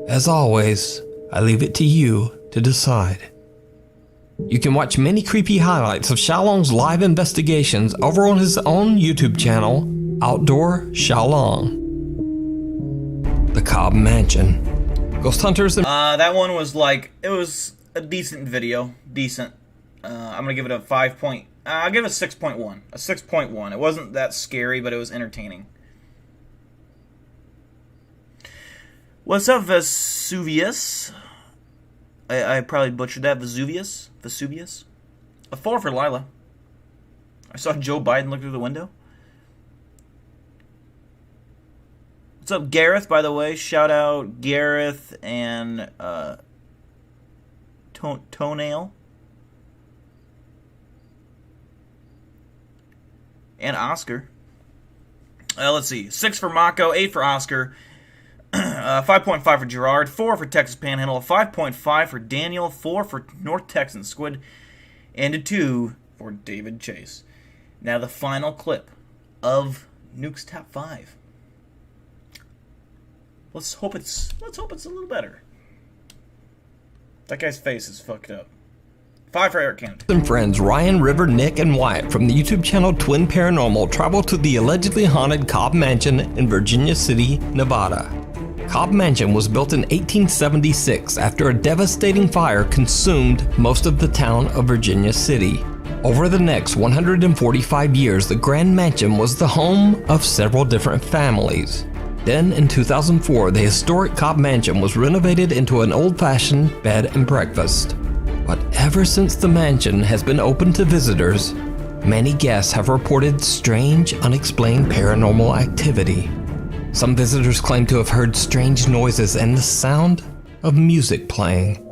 As always, I leave it to you to decide. You can watch many creepy highlights of Xiaolong's live investigations over on his own YouTube channel, Outdoor Xiaolong. The Cobb Mansion. Ghost hunters and that one was like, it was a decent video. Decent. I'm gonna give it a 5 point. I'll give it a 6.1. A 6.1. It wasn't that scary, but it was entertaining. What's up, Vesuvius? I probably butchered that. Vesuvius? A 4 for Lila. I saw Joe Biden look through the window. What's up, Gareth, by the way? Shout out Gareth and Toenail. And Oscar. Let's see. 6 for Mako, 8 for Oscar, 5.5 for Gerard, 4 for Texas Panhandle, 5.5 for Daniel, 4 for North Texan Squid, and a 2 for David Chase. Now the final clip of Nuke's Top 5. Let's hope it's a little better. That guy's face is fucked up. 5 for Eric Kennedy. and friends Ryan, River, Nick, and Wyatt from the YouTube channel Twin Paranormal travel to the allegedly haunted Cobb Mansion in Virginia City, Nevada. Cobb Mansion was built in 1876 after a devastating fire consumed most of the town of Virginia City. Over the next 145 years, the Grand Mansion was the home of several different families. Then, in 2004, the historic Cobb Mansion was renovated into an old-fashioned bed and breakfast. But ever since the mansion has been open to visitors, many guests have reported strange, unexplained paranormal activity. Some visitors claim to have heard strange noises and the sound of music playing.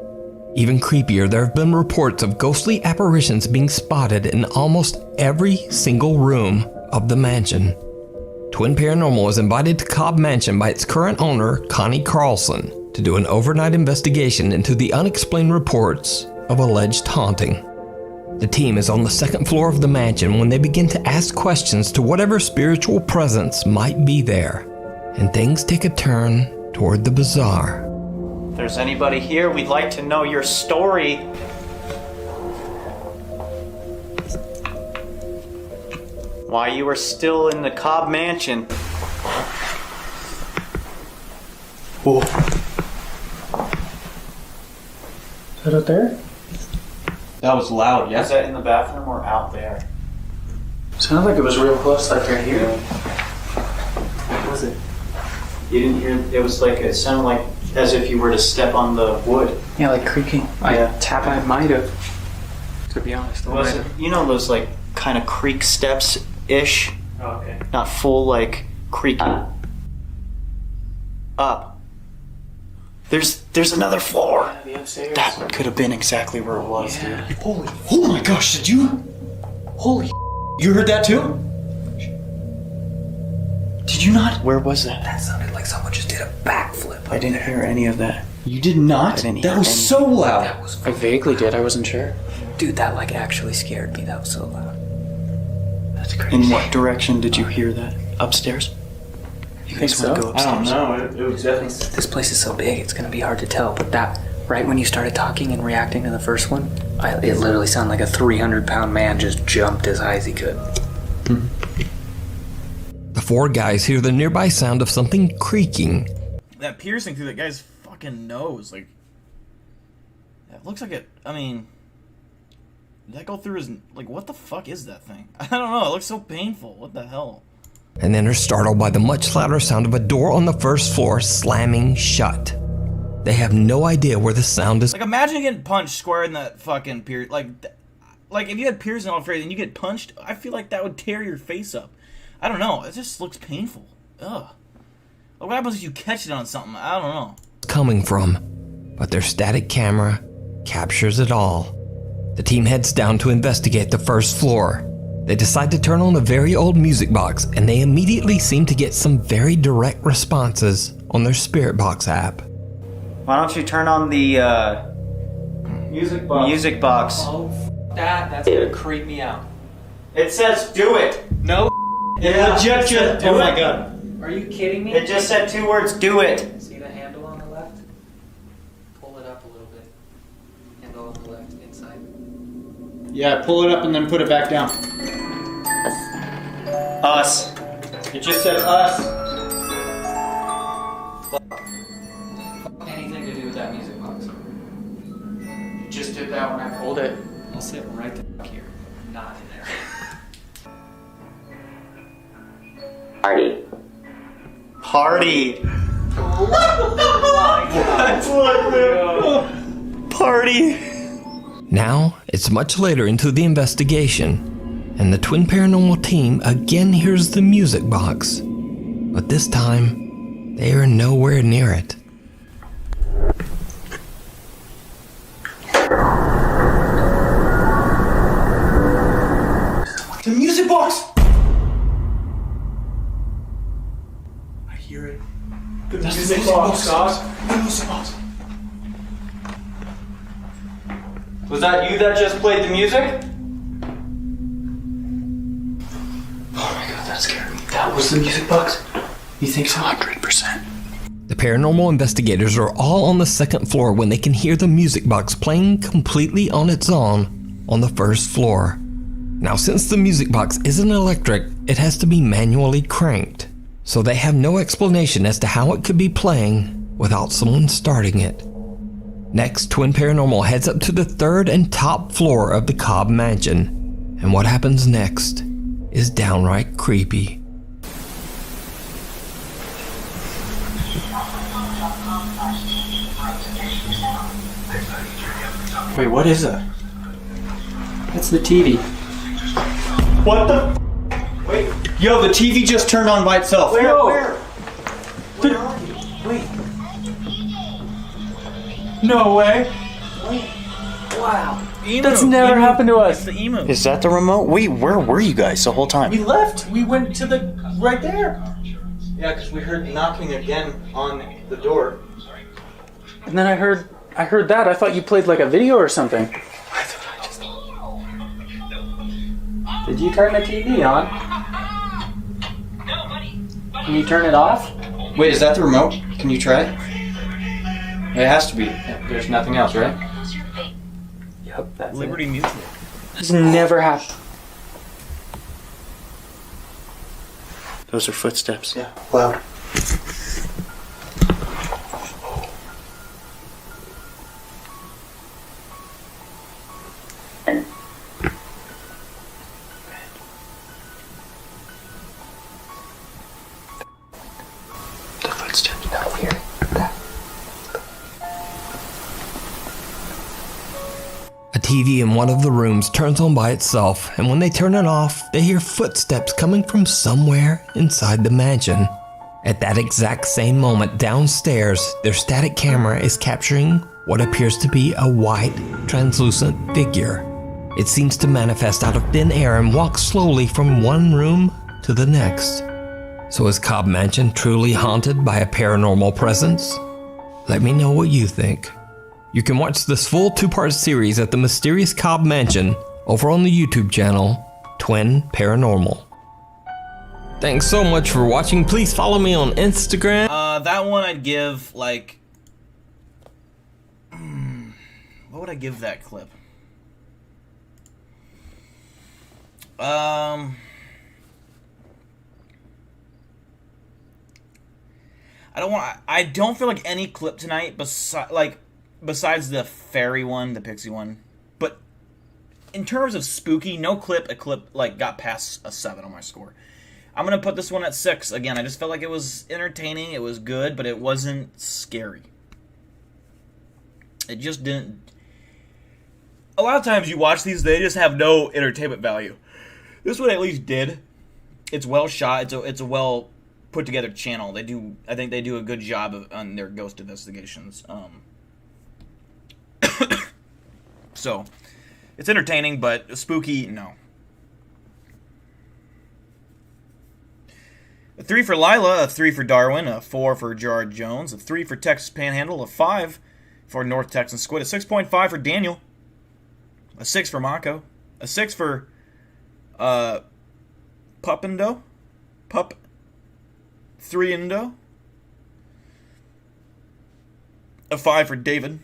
Even creepier, there have been reports of ghostly apparitions being spotted in almost every single room of the mansion. Twin Paranormal was invited to Cobb Mansion by its current owner, Connie Carlson, to do an overnight investigation into the unexplained reports of alleged haunting. The team is on the second floor of the mansion when they begin to ask questions to whatever spiritual presence might be there, and things take a turn toward the bizarre. If there's anybody here, we'd like to know your story. Why you are still in the Cobb Mansion. Whoa. Is that out there? That was loud, yeah? Is that in the bathroom or out there? Sounded like it was real close, like right here. What was it? You didn't hear, it was like, it sounded like as if you were to step on the wood. Yeah, like creaking. Yeah. I might have, to be honest. Was it, you know those like kind of creak steps-ish? Oh, okay. Not full like creaking. Up. There's another floor. Yeah, the upstairs. That could have been exactly where it was, Yeah. dude. Holy. Oh my gosh, did you? Holy. You heard that too? Did you not? Where was that? That sounded like someone just did a backflip. I didn't hear any of that. You did not? I didn't That hear was any. so loud. That was. I vaguely did. I wasn't sure. Dude, that like actually scared me. That was so loud. That's crazy. In what direction did you hear that? Upstairs? You think guys wanna so? go upstairs? know. It was definitely. This place is so big, it's gonna be hard to tell. But that, right when you started talking and reacting to the first one, it literally sounded like a 300-pound man just jumped as high as he could. The four guys hear the nearby sound of something creaking. That piercing through that guy's fucking nose, like, it looks like it. I mean, did that go through his? Like, what the fuck is that thing? I don't know. It looks so painful. What the hell? And then are startled by the much louder sound of a door on the first floor slamming shut. They have no idea where the sound is. Like, imagine getting punched square in that fucking piercing. Like if you had piercing all face and you get punched, I feel like that would tear your face up. I don't know. It just looks painful. Ugh. What happens if you catch it on something? I don't know. Coming from, but their static camera captures it all. The team heads down to investigate the first floor. They decide to turn on a very old music box, and they immediately seem to get some very direct responses on their Spirit Box app. Why don't you turn on the music box? Oh, that's gonna creep me out. It says do it. No. Yeah, legit just do oh my it. god. Are you kidding me? It just said 2 words, do it. See the handle on the left? Pull it up a little bit. Handle on the left, inside. Yeah, pull it up and then put it back down. Us. It just said us. Fuck anything to do with that music box. You just did that when I pulled it. I'll sit right the fuck here. Not in there. Party. Party. Now, it's much later into the investigation, and the Twin Paranormal team again hears the music box. But this time, they are nowhere near it. The music box! I hear it. The music box, God. The music box. Was that you that just played the music? Oh my god, that scared me. That was the music box? You think so? 100%. The paranormal investigators are all on the second floor when they can hear the music box playing completely on its own on the first floor. Now, since the music box isn't electric, it has to be manually cranked, so they have no explanation as to how it could be playing without someone starting it. Next, Twin Paranormal heads up to the third and top floor of the Cobb Mansion, and what happens next is downright creepy. Wait, what is that? That's the TV. What the? Wait. Yo, the TV just turned on by itself. Where? Wait. No way. Wow. emu. That's never happened to us. It's the emu. Is that the remote? Where were you guys the whole time? We left. We went to the right there. Yeah, because we heard knocking again on the door. And then I heard that. I thought you played like a video or something. Did you turn the TV on? Can you turn it off? Wait, is that the remote? Can you try? It has to be. There's nothing else, right? Yep, that's Liberty it. Mutual. This never happened. Those are footsteps. Yeah, loud. The footsteps. No, here. A TV in one of the rooms turns on by itself, and when they turn it off, they hear footsteps coming from somewhere inside the mansion. At that exact same moment, downstairs, their static camera is capturing what appears to be a white, translucent figure. It seems to manifest out of thin air and walk slowly from one room to the next. So is Cobb Mansion truly haunted by a paranormal presence? Let me know what you think. You can watch this full 2-part series at the mysterious Cobb Mansion over on the YouTube channel, Twin Paranormal. Thanks so much for watching. Please follow me on Instagram. That one I'd give, like... what would I give that clip? I don't feel like any clip tonight besides the fairy one, the pixie one. But in terms of spooky, no clip like got past a 7 on my score. I'm gonna put this one at 6. Again, I just felt like it was entertaining, it was good, but it wasn't scary. It just didn't. A lot of times you watch these, they just have no entertainment value. This one at least did. It's well shot. It's a well put together channel. I think they do a good job on their ghost investigations. So it's entertaining, but spooky, no. A 3 for Lila, a 3 for Darwin, a 4 for Gerard Jones, a 3 for Texas Panhandle, a 5 for North Texan Squid, a 6.5 for Daniel, a 6 for Mako, a 6 for Pupindo, Pup 3indo, a 5 for David,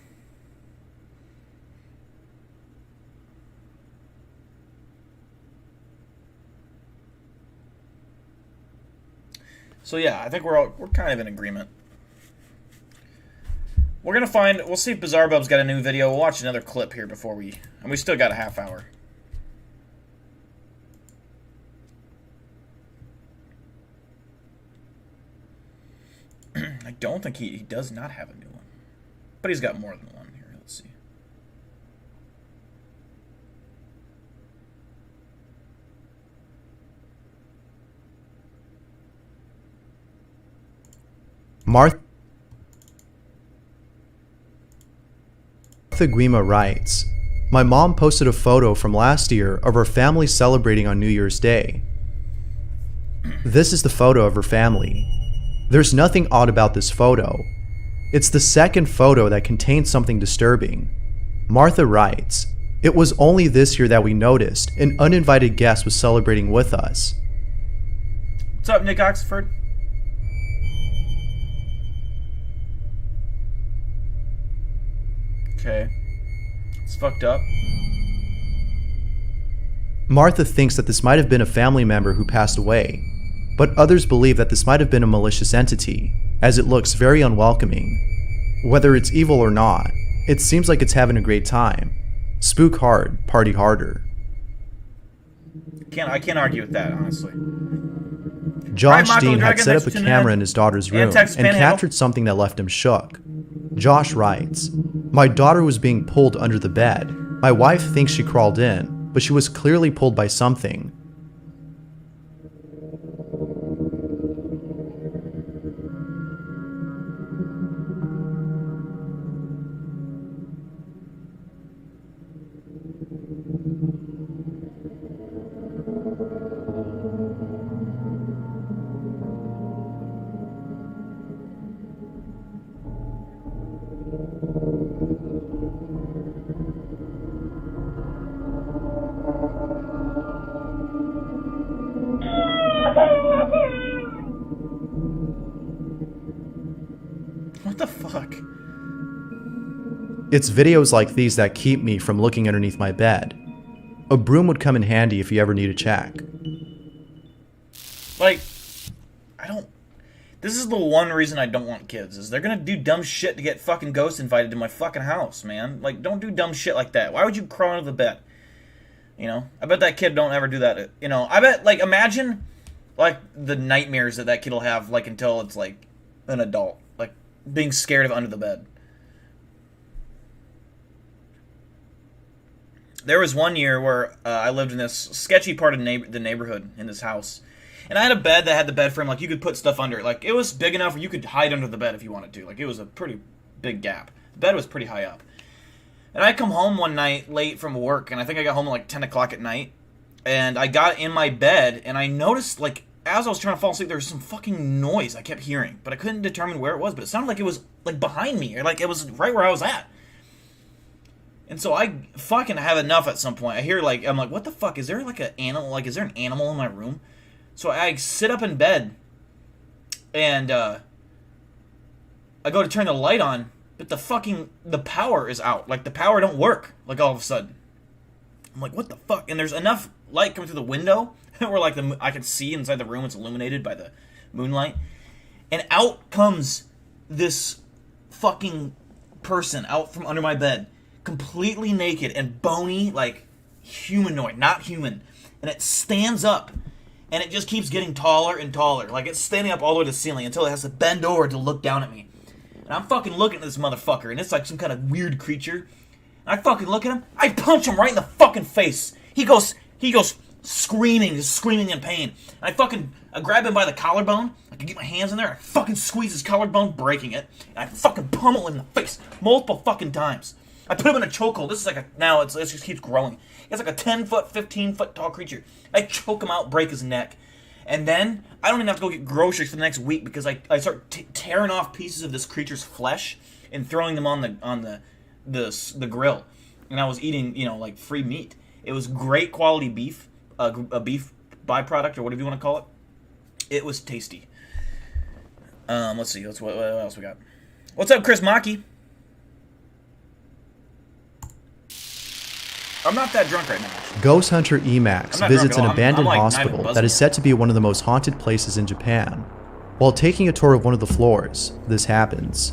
so yeah, I think we're kind of in agreement. We'll see if Bizarre Bub's got a new video. We'll watch another clip here before we still got a half hour. I don't think he does not have a new one. But he's got more than one here. Let's see. Martha Guima writes, "My mom posted a photo from last year of her family celebrating on New Year's Day. This is the photo of her family. There's nothing odd about this photo. It's the second photo that contains something disturbing." Martha writes, "It was only this year that we noticed an uninvited guest was celebrating with us." What's up, Nick Oxford? Okay. It's fucked up. Martha thinks that this might have been a family member who passed away, but others believe that this might have been a malicious entity, as it looks very unwelcoming. Whether it's evil or not, it seems like it's having a great time. Spook hard, party harder. I can't argue with that, honestly. Josh Right, Dean had Dragon, set up a thanks for tuning camera in. in his daughter's And room Texas and Panhandle. captured something that left him shook. Josh writes, "My daughter was being pulled under the bed. My wife thinks she crawled in, but she was clearly pulled by something. What the fuck? It's videos like these that keep me from looking underneath my bed. A broom would come in handy if you ever need a check. Like, I don't... This is the one reason I don't want kids, is they're gonna do dumb shit to get fucking ghosts invited to my fucking house, man. Like, don't do dumb shit like that. Why would you crawl under the bed? You know? I bet that kid don't ever do that. You know, I bet, like, imagine, like, the nightmares that kid will have, like, until it's, like, an adult. Like, being scared of under the bed. There was one year where I lived in this sketchy part of the neighborhood in this house. And I had a bed that had the bed frame, like, you could put stuff under it. Like, it was big enough where you could hide under the bed if you wanted to. Like, it was a pretty big gap. The bed was pretty high up. And I come home one night late from work, and I think I got home at, like, 10 o'clock at night. And I got in my bed, and I noticed, like, as I was trying to fall asleep, there was some fucking noise I kept hearing. But I couldn't determine where it was. But it sounded like it was, like, behind me. Or, like, it was right where I was at. And so I fucking have enough at some point. I hear, like, I'm like, what the fuck? Is there, like, an animal? Like, is there an animal in my room? So I sit up in bed, and I go to turn the light on, but the power is out. Like, the power don't work, like, all of a sudden. I'm like, what the fuck? And there's enough light coming through the window where, like, I can see inside the room. It's illuminated by the moonlight. And out comes this fucking person out from under my bed, completely naked and bony, like, humanoid, not human. And it stands up. And it just keeps getting taller and taller. Like, it's standing up all the way to the ceiling until it has to bend over to look down at me. And I'm fucking looking at this motherfucker, and it's like some kind of weird creature. And I fucking look at him. I punch him right in the fucking face. He goes screaming in pain. And I grab him by the collarbone. I can get my hands in there. I fucking squeeze his collarbone, breaking it. And I fucking pummel him in the face multiple fucking times. I put him in a chokehold. This is like it just keeps growing. It's like a 10-foot, 15-foot tall creature. I choke him out, break his neck. And then, I don't even have to go get groceries for the next week because I start tearing off pieces of this creature's flesh and throwing them on the grill. And I was eating, you know, like, free meat. It was great quality beef, a beef byproduct or whatever you want to call it. It was tasty. Let's see, what else we got? What's up, Chris Maki? I'm not that drunk right now. Ghost Hunter Emax visits an abandoned hospital that is said to be one of the most haunted places in Japan. While taking a tour of one of the floors, this happens.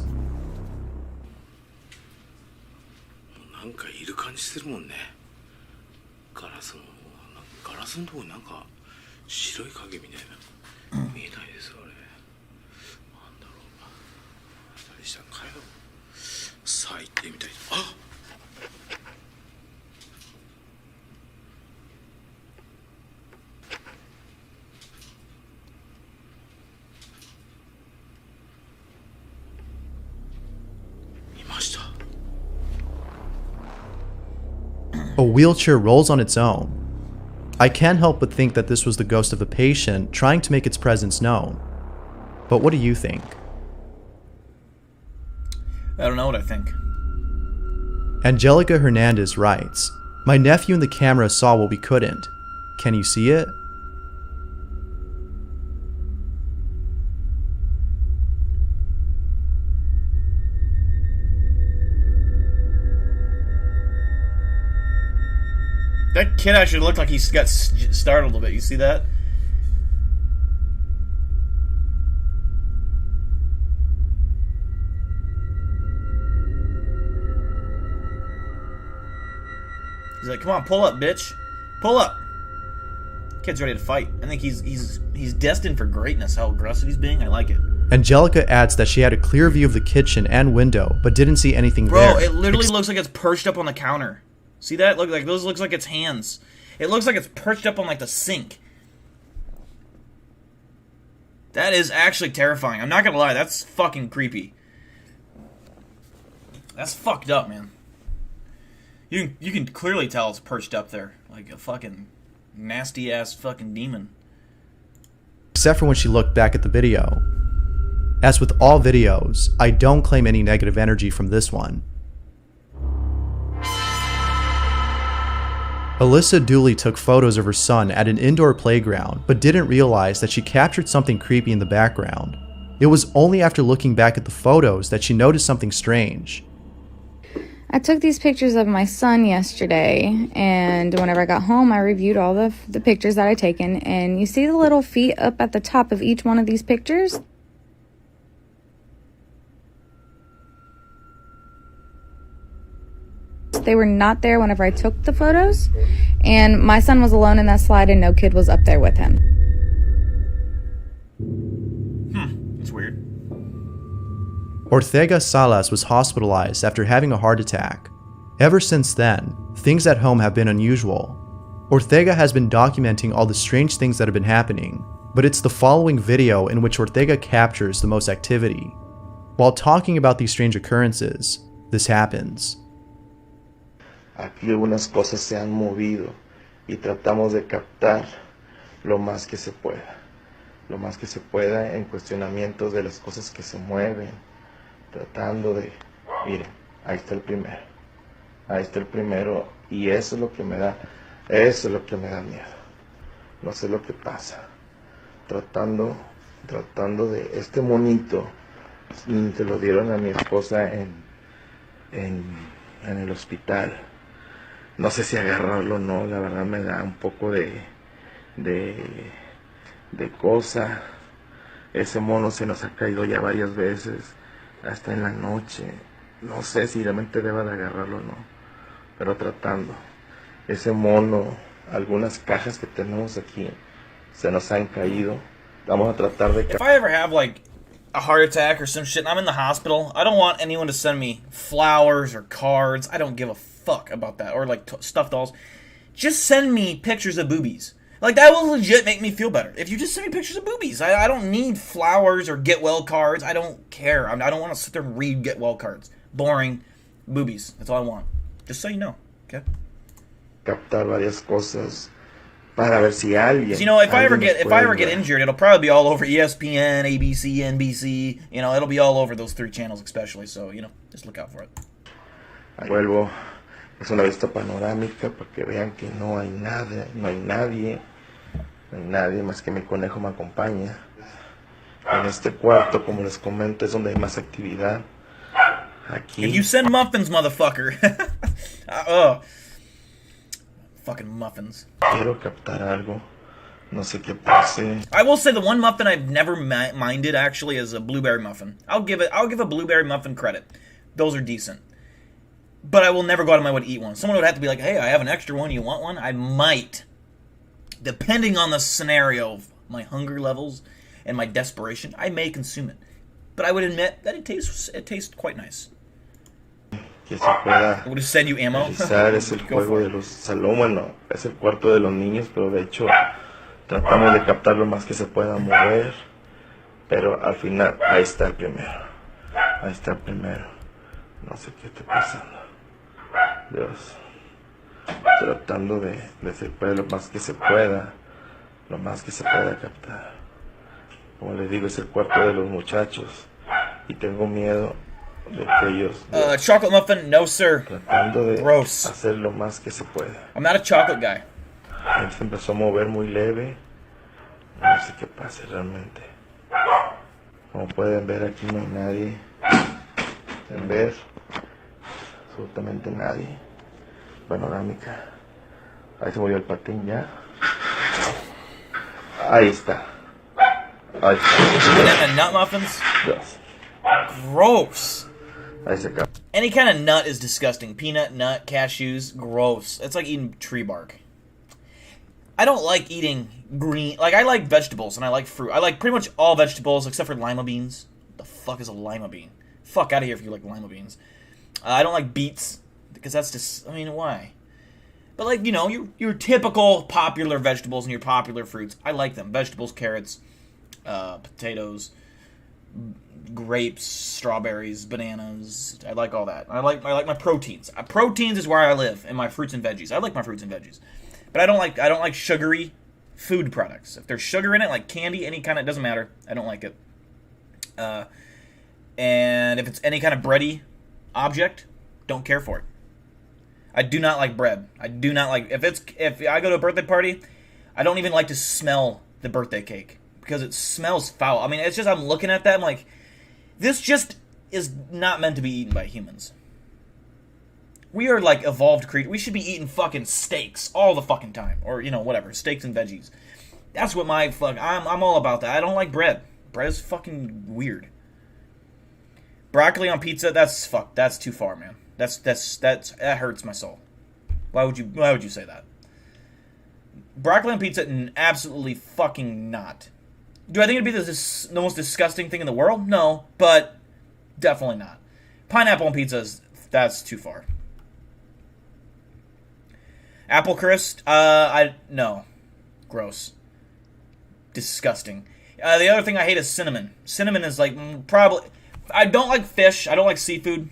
A wheelchair rolls on its own. I can't help but think that this was the ghost of a patient trying to make its presence known. But what do you think? I don't know what I think. Angelica Hernandez writes, "My nephew and the camera saw what we couldn't. Can you see it?" That kid actually looked like he got startled a bit. You see that? He's like, "Come on, pull up, bitch. Pull up." Kid's ready to fight. I think he's destined for greatness. How aggressive he's being, I like it. Angelica adds that she had a clear view of the kitchen and window, but didn't see anything there. Bro, it literally looks like it's perched up on the counter. See that? Those looks like its hands. It looks like it's perched up on, like, the sink. That is actually terrifying. I'm not gonna lie, that's fucking creepy. That's fucked up, man. You can clearly tell it's perched up there, like a fucking nasty ass fucking demon. Except for when she looked back at the video. As with all videos, I don't claim any negative energy from this one. Alyssa Dooley took photos of her son at an indoor playground, but didn't realize that she captured something creepy in the background. It was only after looking back at the photos that she noticed something strange. I took these pictures of my son yesterday, and whenever I got home, I reviewed all the pictures that I'd taken, and you see the little feet up at the top of each one of these pictures? They were not there whenever I took the photos, and my son was alone in that slide and no kid was up there with him. That's weird. Ortega Salas was hospitalized after having a heart attack. Ever since then, things at home have been unusual. Ortega has been documenting all the strange things that have been happening, but it's the following video in which Ortega captures the most activity. While talking about these strange occurrences, this happens. Aquí algunas cosas se han movido y tratamos de captar lo más que se pueda. Lo más que se pueda en cuestionamientos de las cosas que se mueven. Tratando de... Miren, ahí está el primero. Ahí está el primero y eso es lo que me da... Eso es lo que me da miedo. No sé lo que pasa. Tratando de... Este monito se lo dieron a mi esposa en el hospital. No sé si agarrarlo o no, la verdad me da un poco de cosa. Ese mono se nos ha caído ya varias veces, hasta en la noche. No sé si realmente deba de agarrarlo o no, pero tratando. Ese mono, algunas cajas que tenemos aquí se nos han caído. Vamos a tratar de... If I ever have like a heart attack or some shit and I'm in the hospital, I don't want anyone to send me flowers or cards. I don't give a fuck about that. Or like stuffed dolls. Just send me pictures of boobies. Like, that will legit make me feel better. If you just send me pictures of boobies. I don't need flowers or get well cards. I don't care. I don't want to sit there and read get well cards. Boring. Boobies. That's all I want. Just so you know. Okay? Captar varias cosas para ver si alguien... You know, if I ever get injured, it'll probably be all over ESPN, ABC, NBC. You know, it'll be all over those 3 channels especially. So, you know, just look out for it. Vuelvo. Es una vista panorámica para que vean que no hay nada, no hay nadie más que mi conejo me acompaña. En este cuarto, como les comento, es donde hay más actividad. Aquí. And you send muffins, motherfucker. Fucking muffins. Quiero captar algo. No sé qué pase. I will say the one muffin I've never minded actually is a blueberry muffin. I'll give a blueberry muffin credit. Those are decent. But I will never go out of my way to eat one. Someone would have to be like, hey, I have an extra one. You want one? I might. Depending on the scenario of my hunger levels and my desperation, I may consume it. But I would admit that it tastes quite nice. Que se pueda would send you ammo? realizar es el juego de los salón, bueno, es el cuarto de los niños, pero de hecho tratamos de captar lo más que se pueda mover. Pero al final, ahí está el primero. Ahí está el primero. No sé qué está pasando. Dios, tratando de separar lo más que se pueda captar. Como les digo, es el cuarto de los muchachos y tengo miedo de que ellos... chocolate muffin? No, sir. Tratando de Gross. hacer lo más que se pueda. I'm not a chocolate guy. Él se empezó a mover muy leve. No sé qué pasa realmente. Como pueden ver, aquí no hay nadie. Pueden ver. Absolutamente nadie. Panorámica. Ahí se movió el patín ya. Ahí está. Ahí está. And nut muffins? Yes. Gross. Ahí se acaba. Any kind of nut is disgusting. Peanut, nut, cashews, gross. It's like eating tree bark. I don't like eating green... Like, I like vegetables and I like fruit. I like pretty much all vegetables except for lima beans. What the fuck is a lima bean? Fuck out of here if you like lima beans. I don't like beets, because that's just, I mean, why? But, like, you know, your typical popular vegetables and your popular fruits, I like them. Vegetables, carrots, potatoes, grapes, strawberries, bananas. I like all that. I like my proteins. Proteins is where I live, and my fruits and veggies. I like my fruits and veggies. But I don't like sugary food products. If there's sugar in it, like candy, any kind of, it doesn't matter. I don't like it. And if it's any kind of bready object, don't care for it. I do not like bread. I do not like, if I go to a birthday party, I don't even like to smell the birthday cake. because it smells foul. I mean, it's just, I'm looking at that, I'm like, this just is not meant to be eaten by humans. We are like evolved creatures. We should be eating fucking steaks all the fucking time. Or, you know, whatever. Steaks and veggies. That's what I'm all about that. I don't like bread. Bread is fucking weird. Broccoli on pizza, that's too far, man. That hurts my soul. Why would you say that? Broccoli on pizza, absolutely fucking not. Do I think it'd be the most disgusting thing in the world? No, but definitely not. Pineapple on pizza, that's too far. Apple crisp, no. Gross. Disgusting. The other thing I hate is cinnamon. Cinnamon is like, probably, I don't like fish, I don't like seafood,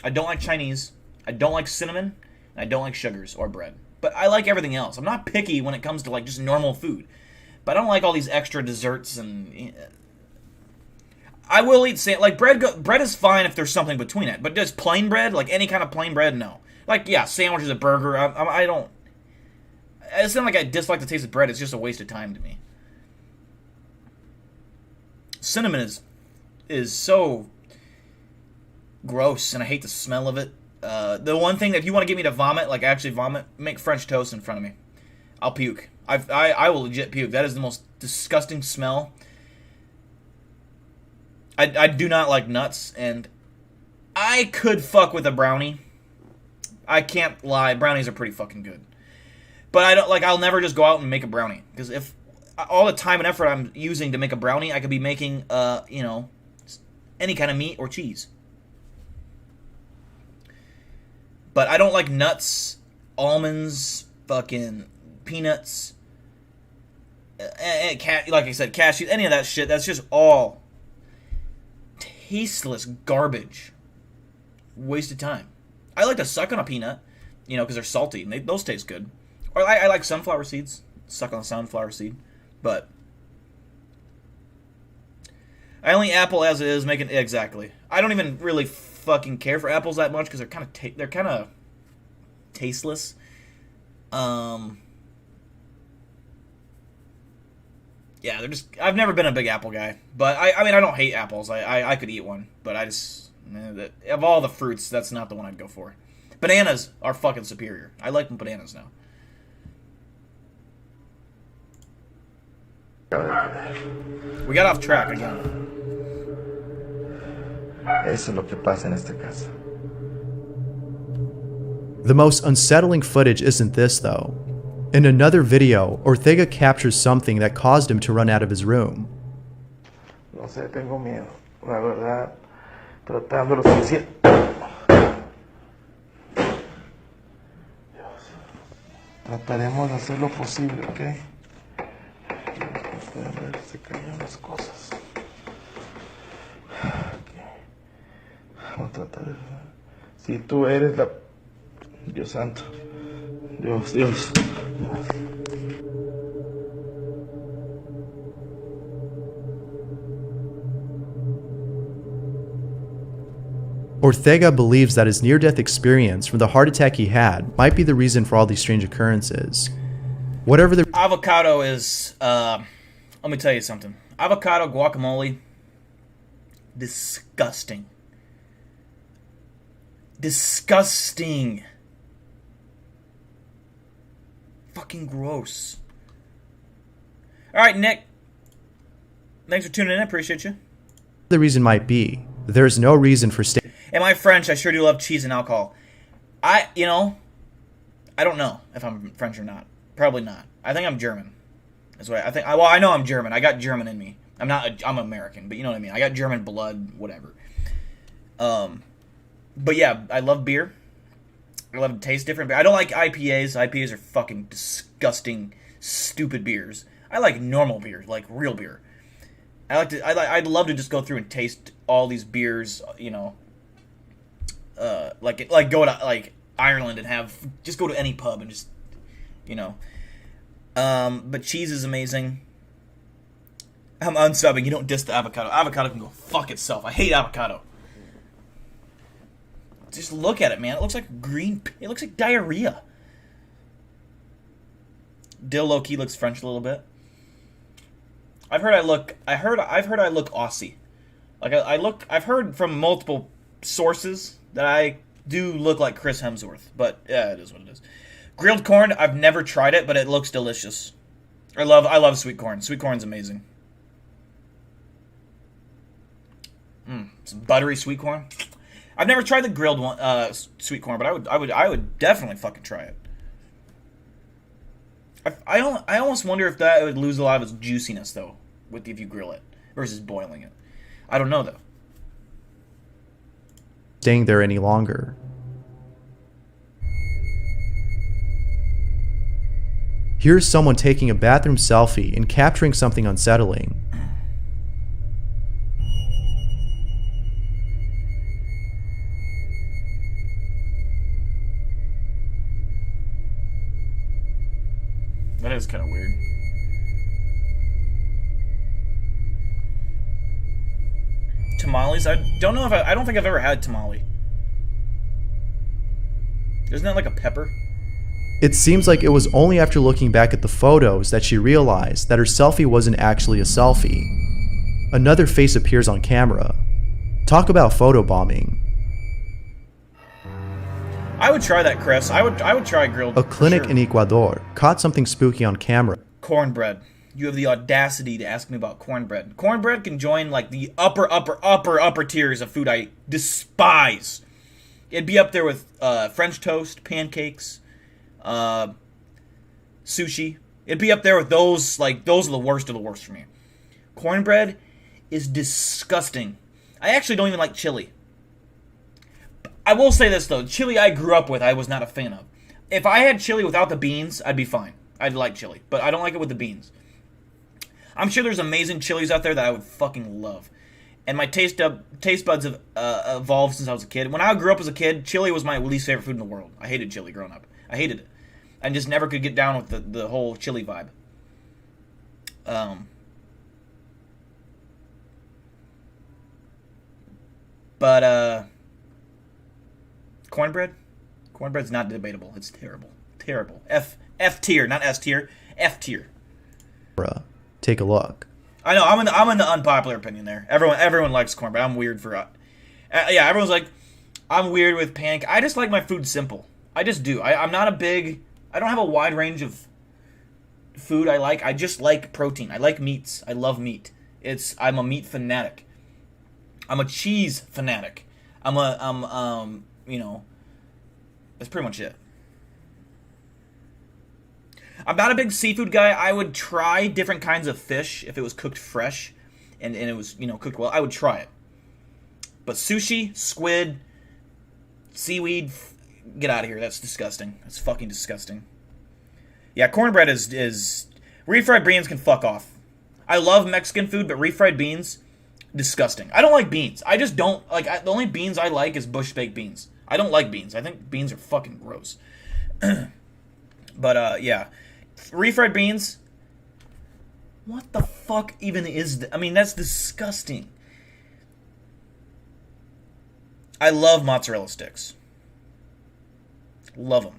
I don't like Chinese, I don't like cinnamon, and I don't like sugars or bread. But I like everything else. I'm not picky when it comes to like just normal food. But I don't like all these extra desserts and... I will eat like bread is fine if there's something between it, but just plain bread, like any kind of plain bread, no. Like, yeah, sandwiches, a burger, I don't... It's not like I dislike the taste of bread, it's just a waste of time to me. Cinnamon is so gross, and I hate the smell of it. The one thing, if you want to get me to vomit, like actually vomit, make French toast in front of me. I'll puke. I will legit puke. That is the most disgusting smell. I do not like nuts, and I could fuck with a brownie. I can't lie, brownies are pretty fucking good. But I don't, like, I'll never just go out and make a brownie. Because if all the time and effort I'm using to make a brownie, I could be making, you know, any kind of meat or cheese. But I don't like nuts, almonds, fucking peanuts, and like I said, cashews, any of that shit. That's just all tasteless garbage. Waste of time. I like to suck on a peanut, you know, because they're salty, and those taste good. Or I like sunflower seeds. Suck on a sunflower seed. But I only eat apple as it is, making exactly. I don't even really fucking care for apples that much because they're kind of tasteless. Yeah, they're just. I've never been a big apple guy, but I mean I don't hate apples. I could eat one, but I just of all the fruits, that's not the one I'd go for. Bananas are fucking superior. I like bananas now. We got off track again. Eso es lo que pasa en esta casa. The most unsettling footage isn't this, though. In another video, Ortega captures something that caused him to run out of his room. No sé, tengo miedo. La verdad, tratando lo suficiente. Dios. Trataremos de hacer lo posible, ¿ok? A ver, se caen las cosas. Okay. Vamos a tratar de... Si tú eres la... Dios santo. Dios. Ortega believes that his near-death experience from the heart attack he had might be the reason for all these strange occurrences. Whatever the... Avocado is... let me tell you something. Avocado guacamole, disgusting. Disgusting. Fucking gross. Alright, Nick. Thanks for tuning in. I appreciate you. The reason might be, there's no reason for Am I French? I sure do love cheese and alcohol. I don't know if I'm French or not. Probably not. I think I'm German. That's what I think. Well, I know I'm German. I got German in me. I'm American, but you know what I mean. I got German blood, whatever. But yeah, I love beer. I love to taste different beer. I don't like IPAs. IPAs are fucking disgusting, stupid beers. I like normal beer, like real beer. I'd love to just go through and taste all these beers, you know. Like go to like Ireland and just go to any pub and just, you know. But cheese is amazing. I'm unsubbing. You don't diss the avocado. Avocado can go fuck itself. I hate avocado. Just look at it, man. It looks like green. It looks like diarrhea. Dill low-key looks French a little bit. I've heard I look Aussie. Like I've heard from multiple sources that I do look like Chris Hemsworth, but yeah, it is what it is. Grilled corn, I've never tried it, but it looks delicious. I love sweet corn. Sweet corn's amazing. Some buttery sweet corn. I've never tried the grilled one, sweet corn, but I would definitely fucking try it. I almost wonder if that would lose a lot of its juiciness though, if you grill it versus boiling it. I don't know though. Staying there any longer. Here's someone taking a bathroom selfie and capturing something unsettling. That is kind of weird. Tamales? I don't know if I don't think I've ever had tamale. Isn't that like a pepper? It seems like it was only after looking back at the photos that she realized that her selfie wasn't actually a selfie. Another face appears on camera. Talk about photobombing. I would try that, Chris. I would try grilled. A clinic in Ecuador caught something spooky on camera. Cornbread. You have the audacity to ask me about cornbread. Cornbread can join like the upper tiers of food I despise. It'd be up there with French toast, pancakes, sushi. It'd be up there with those. Like, those are the worst of the worst for me. Cornbread is disgusting. I actually don't even like chili. I will say this though, chili I grew up with I was not a fan of. If I had chili without the beans, I'd be fine. I'd like chili, but I don't like it with the beans. I'm sure there's amazing chilies out there that I would fucking love. And my taste buds have evolved since I was a kid. When I grew up as a kid, chili was my least favorite food in the world. I hated chili growing up. I hated it. I just never could get down with the whole chili vibe. But cornbread? Cornbread's not debatable. It's terrible. Terrible. F tier, not S tier. F tier. Bruh, take a look. I know, I'm in the unpopular opinion there. Everyone likes cornbread. I'm weird for yeah, everyone's like, I'm weird with pancake. I just like my food simple. I just do. I'm not a big, I don't have a wide range of food I like. I just like protein. I like meats. I love meat. I'm a meat fanatic. I'm a cheese fanatic. You know, that's pretty much it. I'm not a big seafood guy. I would try different kinds of fish if it was cooked fresh and it was, you know, cooked well. I would try it. But sushi, squid, seaweed, get out of here. That's disgusting. That's fucking disgusting. Yeah, cornbread is refried beans can fuck off. I love Mexican food, but refried beans, disgusting. I don't like beans. I just don't like. The only beans I like is bush baked beans. I don't like beans. I think beans are fucking gross. But yeah, refried beans. What the fuck even is that? I mean, that's disgusting. I love mozzarella sticks. Love them.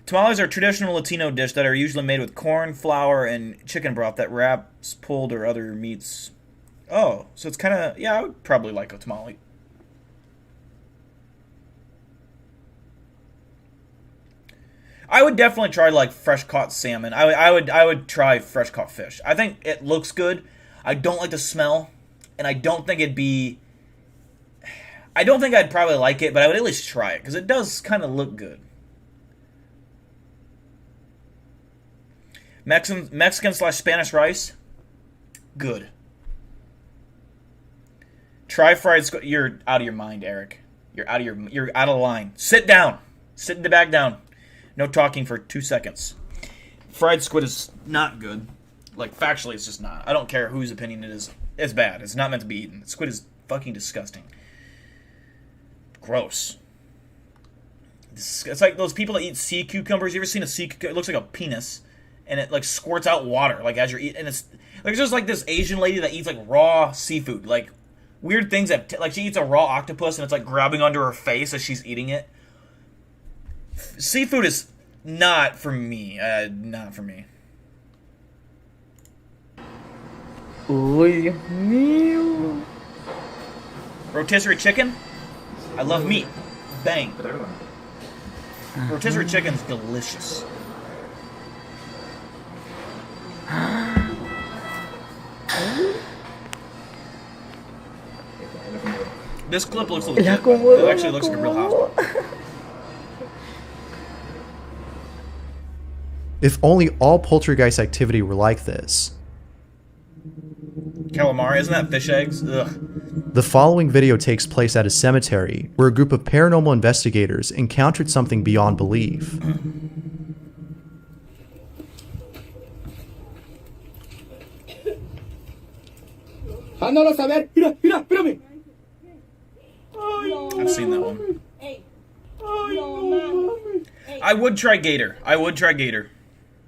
Tamales are a traditional Latino dish that are usually made with corn, flour, and chicken broth that wraps pulled or other meats. Oh, so it's kind of, yeah, I would probably like a tamale. I would definitely try like fresh caught salmon. I would try fresh caught fish. I think it looks good. I don't like the smell, and I don't think it'd be. I don't think I'd probably like it, but I would at least try it because it does kind of look good. Mexican/Spanish rice, good. Try fried squid. You're out of your mind, Eric. You're out of line. Sit down. Sit back down. No talking for 2 seconds. Fried squid is not good. Like, factually, it's just not. I don't care whose opinion it is. It's bad. It's not meant to be eaten. Squid is fucking disgusting. Gross. It's like those people that eat sea cucumbers. You ever seen a sea cucumber? It looks like a penis. And it, like, squirts out water, like, as you're eating. And it's, like, there's just, like, this Asian lady that eats, like, raw seafood. Like, weird things that, like, she eats a raw octopus and it's, like, grabbing under her face as she's eating it. Seafood is not for me. Not for me. Uy, Dios mío. Rotisserie chicken? I love meat. Bang. Rotisserie chicken's delicious. This clip looks legit. It actually looks like a real hospital. If only all poltergeist activity were like this. Calamari, isn't that fish eggs? Ugh. The following video takes place at a cemetery where a group of paranormal investigators encountered something beyond belief. Ándalo a saber. Mira, mira, espérame. I've seen that one. I would try gator. I would try gator.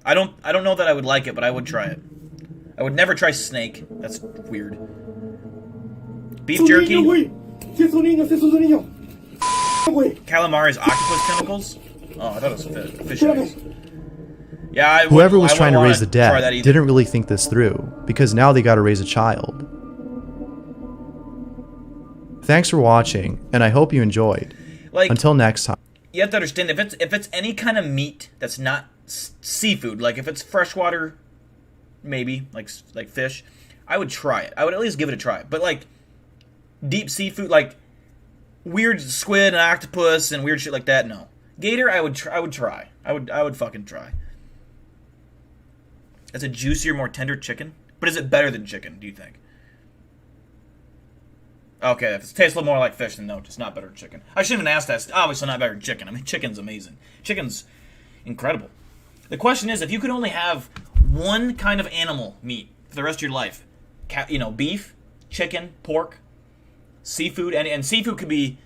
I don't know that I would like it, but I would try it. I would never try snake. That's weird. Beef jerky. Calamari's octopus tentacles. Oh, I thought it was fish eggs. Yeah, Whoever was trying to raise the dead didn't really think this through, because now they gotta raise a child. Thanks for watching, and I hope you enjoyed. Until next time. You have to understand, if it's any kind of meat that's not seafood, like if it's freshwater, maybe like fish, I would try it. I would at least give it a try. But like deep seafood, like weird squid and octopus and weird shit like that, no. Gator, I would try. I would fucking try. It's a juicier, more tender chicken. But is it better than chicken, do you think? Okay, if it tastes a little more like fish, then no, it's not better than chicken. I shouldn't even ask that. It's obviously not better than chicken. I mean, chicken's amazing. Chicken's incredible. The question is, if you could only have one kind of animal meat for the rest of your life, beef, chicken, pork, seafood, and seafood could be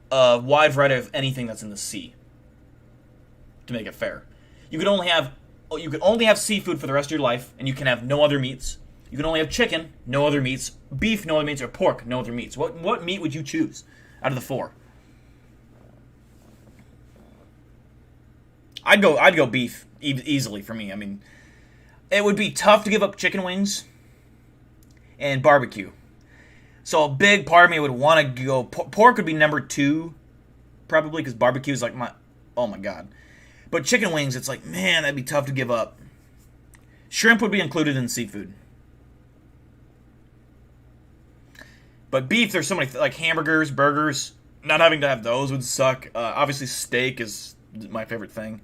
a wide variety of anything that's in the sea, to make it fair. You could only have seafood for the rest of your life, and you can have no other meats. You can only have chicken, no other meats, beef, no other meats, or pork, no other meats. What meat would you choose out of the four? I'd go beef easily for me. I mean, it would be tough to give up chicken wings and barbecue. So a big part of me would want to go pork would be number 2, probably, because barbecue is like oh my god. But chicken wings, it's like, man, that'd be tough to give up. Shrimp would be included in seafood. But beef, there's so many, like hamburgers, burgers, not having to have those would suck. Obviously, steak is my favorite thing.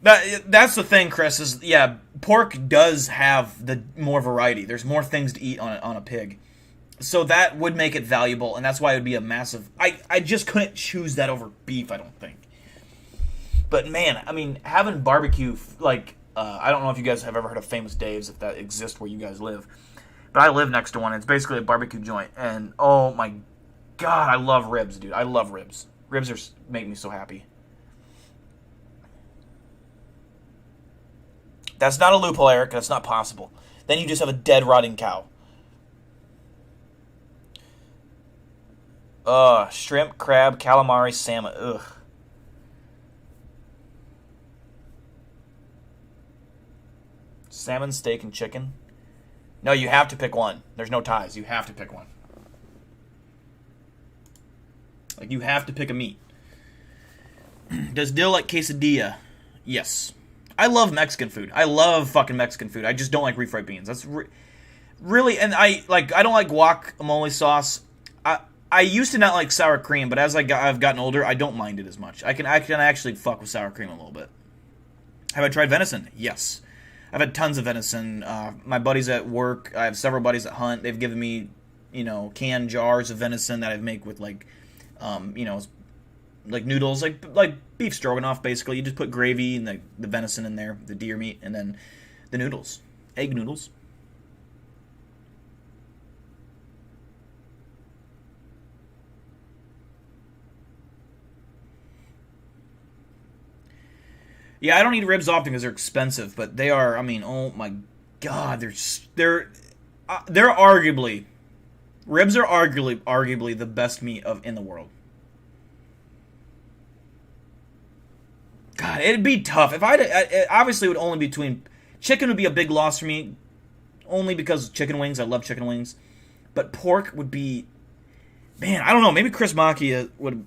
That's the thing, Chris, is, yeah, pork does have the more variety. There's more things to eat on a pig. So that would make it valuable, and that's why it would be a massive... I just couldn't choose that over beef, I don't think. But man, I mean, having barbecue, like... I don't know if you guys have ever heard of Famous Dave's, if that exists where you guys live. But I live next to one. It's basically a barbecue joint. And, oh my god, I love ribs, dude. I love ribs. Ribs make me so happy. That's not a loophole, Eric. That's not possible. Then you just have a dead, rotting cow. Shrimp, crab, calamari, salmon. Ugh. Salmon, steak, and chicken? No, you have to pick one. There's no ties. You have to pick one. Like, you have to pick a meat. Does Dill like quesadilla? Yes. I love Mexican food. I love fucking Mexican food. I just don't like refried beans. That's really... And I don't like guacamole sauce. I used to not like sour cream, but as I've gotten older, I don't mind it as much. I can actually fuck with sour cream a little bit. Have I tried venison? Yes. I've had tons of venison. My buddies at work, I have several buddies that hunt. They've given me, canned jars of venison that I make with like noodles, like beef stroganoff. Basically, you just put gravy and the venison in there, the deer meat, and then the noodles, egg noodles. Yeah, I don't eat ribs often because they're expensive, but they are. I mean, oh my god, they're arguably ribs are arguably the best meat in the world. God, it'd be tough if obviously it would only be Chicken would be a big loss for me, only because chicken wings. I love chicken wings. But pork would be... Man, I don't know. Maybe Chris Macchia would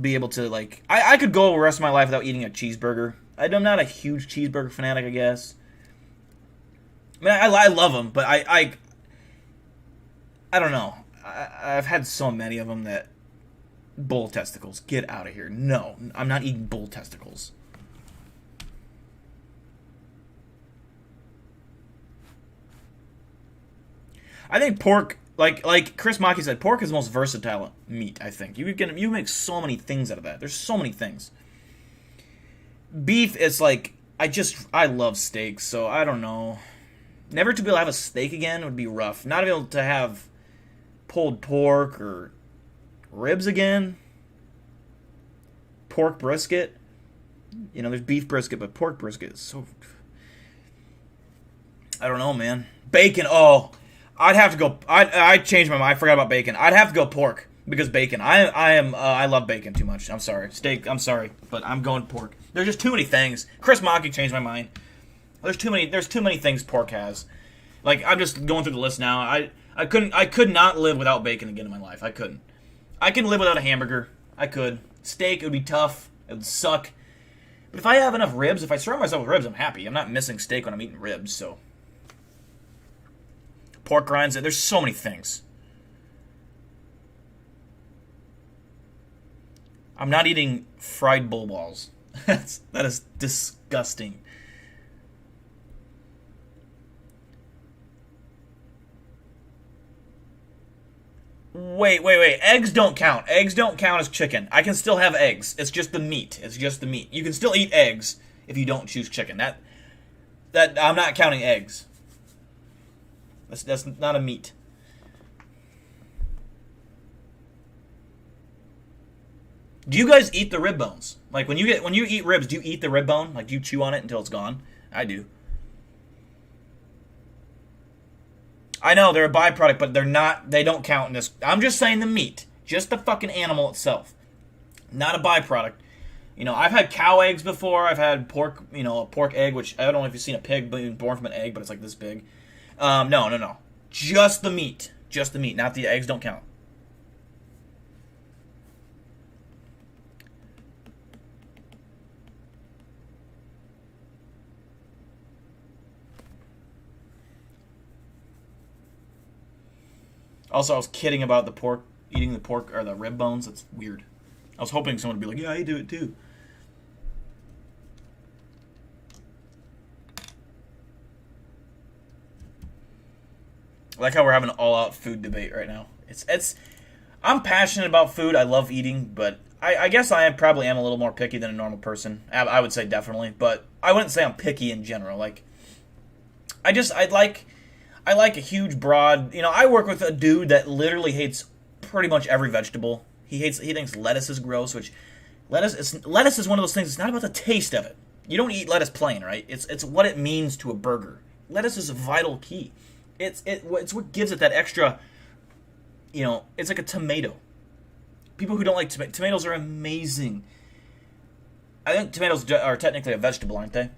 be able to, like... I could go the rest of my life without eating a cheeseburger. I'm not a huge cheeseburger fanatic, I guess. I mean, I love them, but I don't know. I've had so many of them that... Bull testicles. Get out of here. No, I'm not eating bull testicles. I think pork, like Chris Macchia said, pork is the most versatile meat, I think. You make so many things out of that. There's so many things. Beef is like, I love steaks, so I don't know. Never to be able to have a steak again would be rough. Not able to have pulled pork or ribs again. Pork brisket. You know, there's beef brisket, but pork brisket is so... I don't know, man. Bacon, oh... I'd have to go. I changed my mind. I forgot about bacon. I'd have to go pork because bacon. I love bacon too much. I'm sorry. Steak. I'm sorry, but I'm going pork. There's just too many things. Chris Macchia changed my mind. There's too many things pork has. Like, I'm just going through the list now. I could not live without bacon again in my life. I couldn't. I can live without a hamburger. I could. Steak, it would be tough. It would suck. But if I have enough ribs, if I surround myself with ribs, I'm happy. I'm not missing steak when I'm eating ribs. So. Pork rinds, there's so many things. I'm not eating fried bull balls. That is disgusting. Wait. Eggs don't count. Eggs don't count as chicken. I can still have eggs. It's just the meat. You can still eat eggs if you don't choose chicken. That I'm not counting eggs. That's not a meat. Do you guys eat the rib bones? Like when you eat ribs, do you eat the rib bone? Like do you chew on it until it's gone? I do. I know they're a byproduct, but they don't count in this. I'm just saying the meat. Just the fucking animal itself. Not a byproduct. You know, I've had cow eggs before. I've had pork, a pork egg, which I don't know if you've seen a pig being born from an egg, but it's like this big. No. Just the meat. Just the meat. Not the eggs don't count. Also, I was kidding about the pork, eating the pork, or the rib bones. That's weird. I was hoping someone would be like, yeah, I do it too. I like how we're having an all-out food debate right now. I'm passionate about food. I love eating, but I guess I probably am a little more picky than a normal person. I would say definitely, but I wouldn't say I'm picky in general. Like, I like a huge broad. I work with a dude that literally hates pretty much every vegetable. He thinks lettuce is gross, which lettuce is one of those things. It's not about the taste of it. You don't eat lettuce plain, right? It's what it means to a burger. Lettuce is a vital key. It's what gives it that extra, it's like a tomato. People who don't like tomatoes are amazing. I think tomatoes are technically a vegetable, aren't they?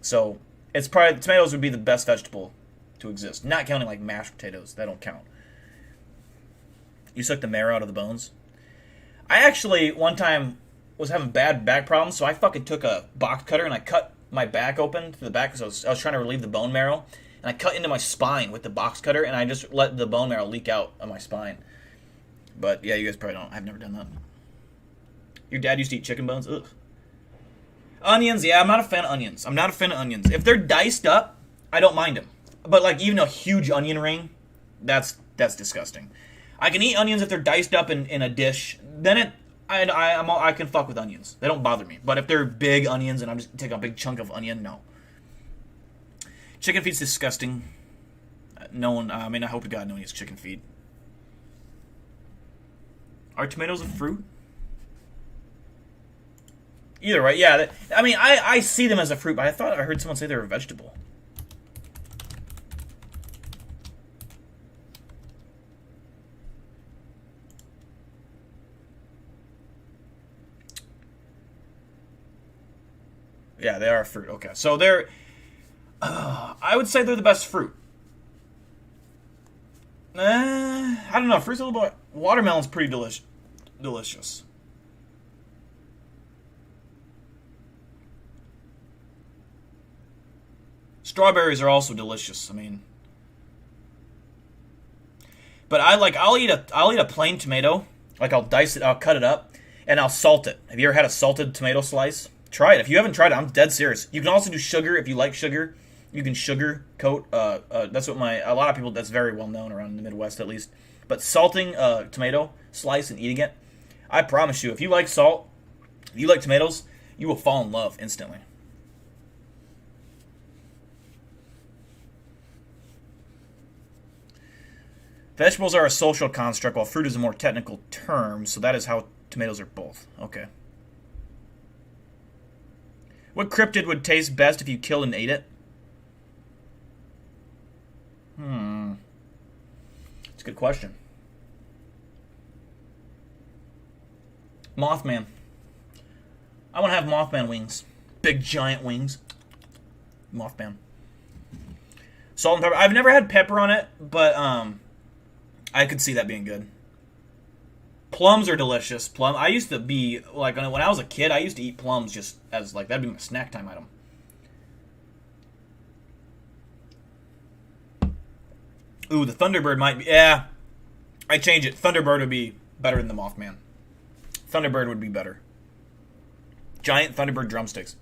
So, tomatoes would be the best vegetable to exist. Not counting like mashed potatoes. That don't count. You suck the marrow out of the bones. I actually, one time, was having bad back problems, so I fucking took a box cutter and I cut my back open to the back because I was trying to relieve the bone marrow. And I cut into my spine with the box cutter, and I just let the bone marrow leak out of my spine. But, yeah, you guys probably don't. I've never done that. Your dad used to eat chicken bones? Ugh. Onions, yeah, I'm not a fan of onions. If they're diced up, I don't mind them. But, like, even a huge onion ring, that's disgusting. I can eat onions if they're diced up in a dish. Then I can fuck with onions. They don't bother me. But if they're big onions and I'm just taking a big chunk of onion, no. Chicken feet's disgusting. I hope to God no one eats chicken feet. Are tomatoes a fruit? Either way, yeah. I see them as a fruit, but I thought I heard someone say they're a vegetable. Yeah, they are a fruit. Okay, so they're... I would say they're the best fruit. I don't know. Fruit's a little bit... Watermelon's pretty delicious. Strawberries are also delicious. I mean... But I'll eat a plain tomato. Like, I'll dice it, I'll cut it up, and I'll salt it. Have you ever had a salted tomato slice? Try it. If you haven't tried it, I'm dead serious. You can also do sugar if you like sugar. You can sugar coat. That's what a lot of people, that's very well known around the Midwest at least. But salting a tomato slice and eating it, I promise you, if you like salt, if you like tomatoes, you will fall in love instantly. Vegetables are a social construct, while fruit is a more technical term, so that is how tomatoes are both. Okay. What cryptid would taste best if you killed and ate it? It's a good question. Mothman. I want to have Mothman wings. Big giant wings. Mothman. Salt and pepper. I've never had pepper on it, but I could see that being good. Plums are delicious. I used to be, like, when I was a kid, I used to eat plums just as, like, that'd be my snack time item. Ooh, the Thunderbird might be, yeah. I change it. Thunderbird would be better than the Mothman. Thunderbird would be better. Giant Thunderbird drumsticks.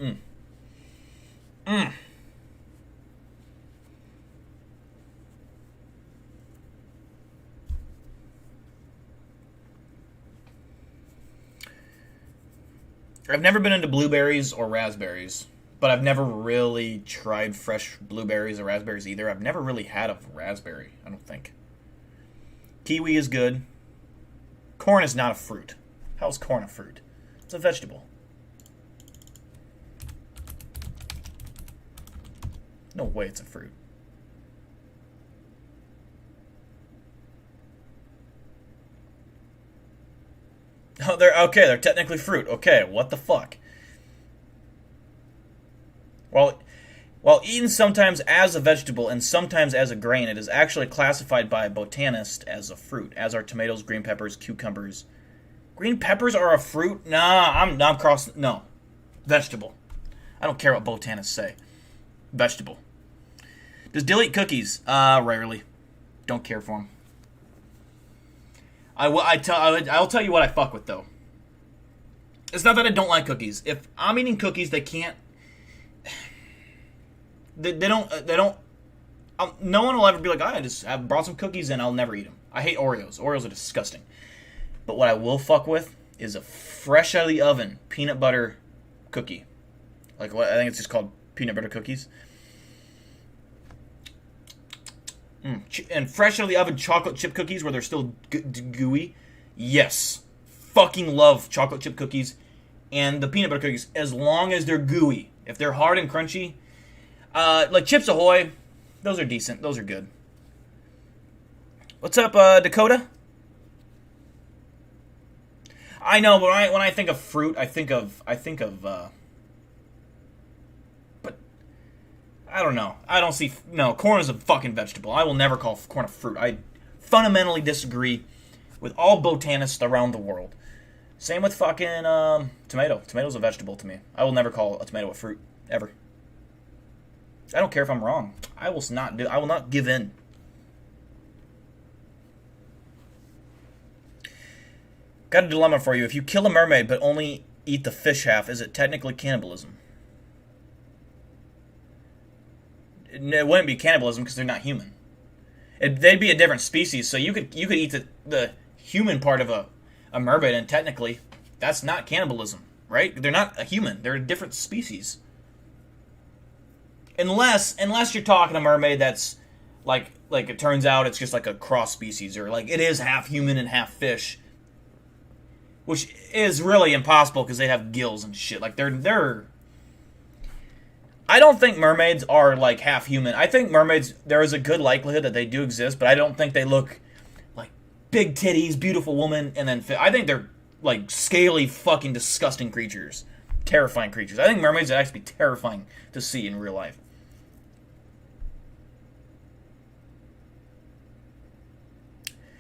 I've never been into blueberries or raspberries, but I've never really tried fresh blueberries or raspberries either. I've never really had a raspberry, I don't think. Kiwi is good. Corn is not a fruit. How is corn a fruit? It's a vegetable. No way it's a fruit. Oh, they're technically fruit. Okay, what the fuck? Well, while eaten sometimes as a vegetable and sometimes as a grain, it is actually classified by botanists as a fruit, as are tomatoes, green peppers, cucumbers. Green peppers are a fruit? Nah, I'm crossing. No. Vegetable. I don't care what botanists say. Vegetable. Does Dill eat cookies? Rarely. Don't care for them. I'll tell you what I fuck with, though. It's not that I don't like cookies. If I'm eating cookies, they can't... They don't... No one will ever be like, I just have brought some cookies and I'll never eat them. I hate Oreos. Oreos are disgusting. But what I will fuck with is a fresh out of the oven peanut butter cookie. Like, I think it's just called peanut butter cookies. And fresh out of the oven chocolate chip cookies where they're still gooey. Yes. Fucking love chocolate chip cookies and the peanut butter cookies as long as they're gooey. If they're hard and crunchy, like Chips Ahoy, those are decent. Those are good. What's up, Dakota? I know, but when I think of fruit, I think of but I don't know. I don't see... No, corn is a fucking vegetable. I will never call corn a fruit. I fundamentally disagree with all botanists around the world. Same with fucking tomato. Tomato's a vegetable to me. I will never call a tomato a fruit. Ever. I don't care if I'm wrong. I will not give in. Got a dilemma for you. If you kill a mermaid but only eat the fish half, is it technically cannibalism? It wouldn't be cannibalism because they're not human. They'd be a different species, so you could eat the human part of a mermaid, and technically that's not cannibalism, right? They're not a human. They're a different species. Unless you're talking a mermaid that's like it turns out it's just like a cross species, or like it is half human and half fish, which is really impossible because they have gills and shit. Like they're I don't think mermaids are like half human. I think mermaids, there is a good likelihood that they do exist, but I don't think they look like big titties, beautiful woman, and then I think they're like scaly, fucking disgusting creatures. Terrifying creatures. I think mermaids would actually be terrifying to see in real life.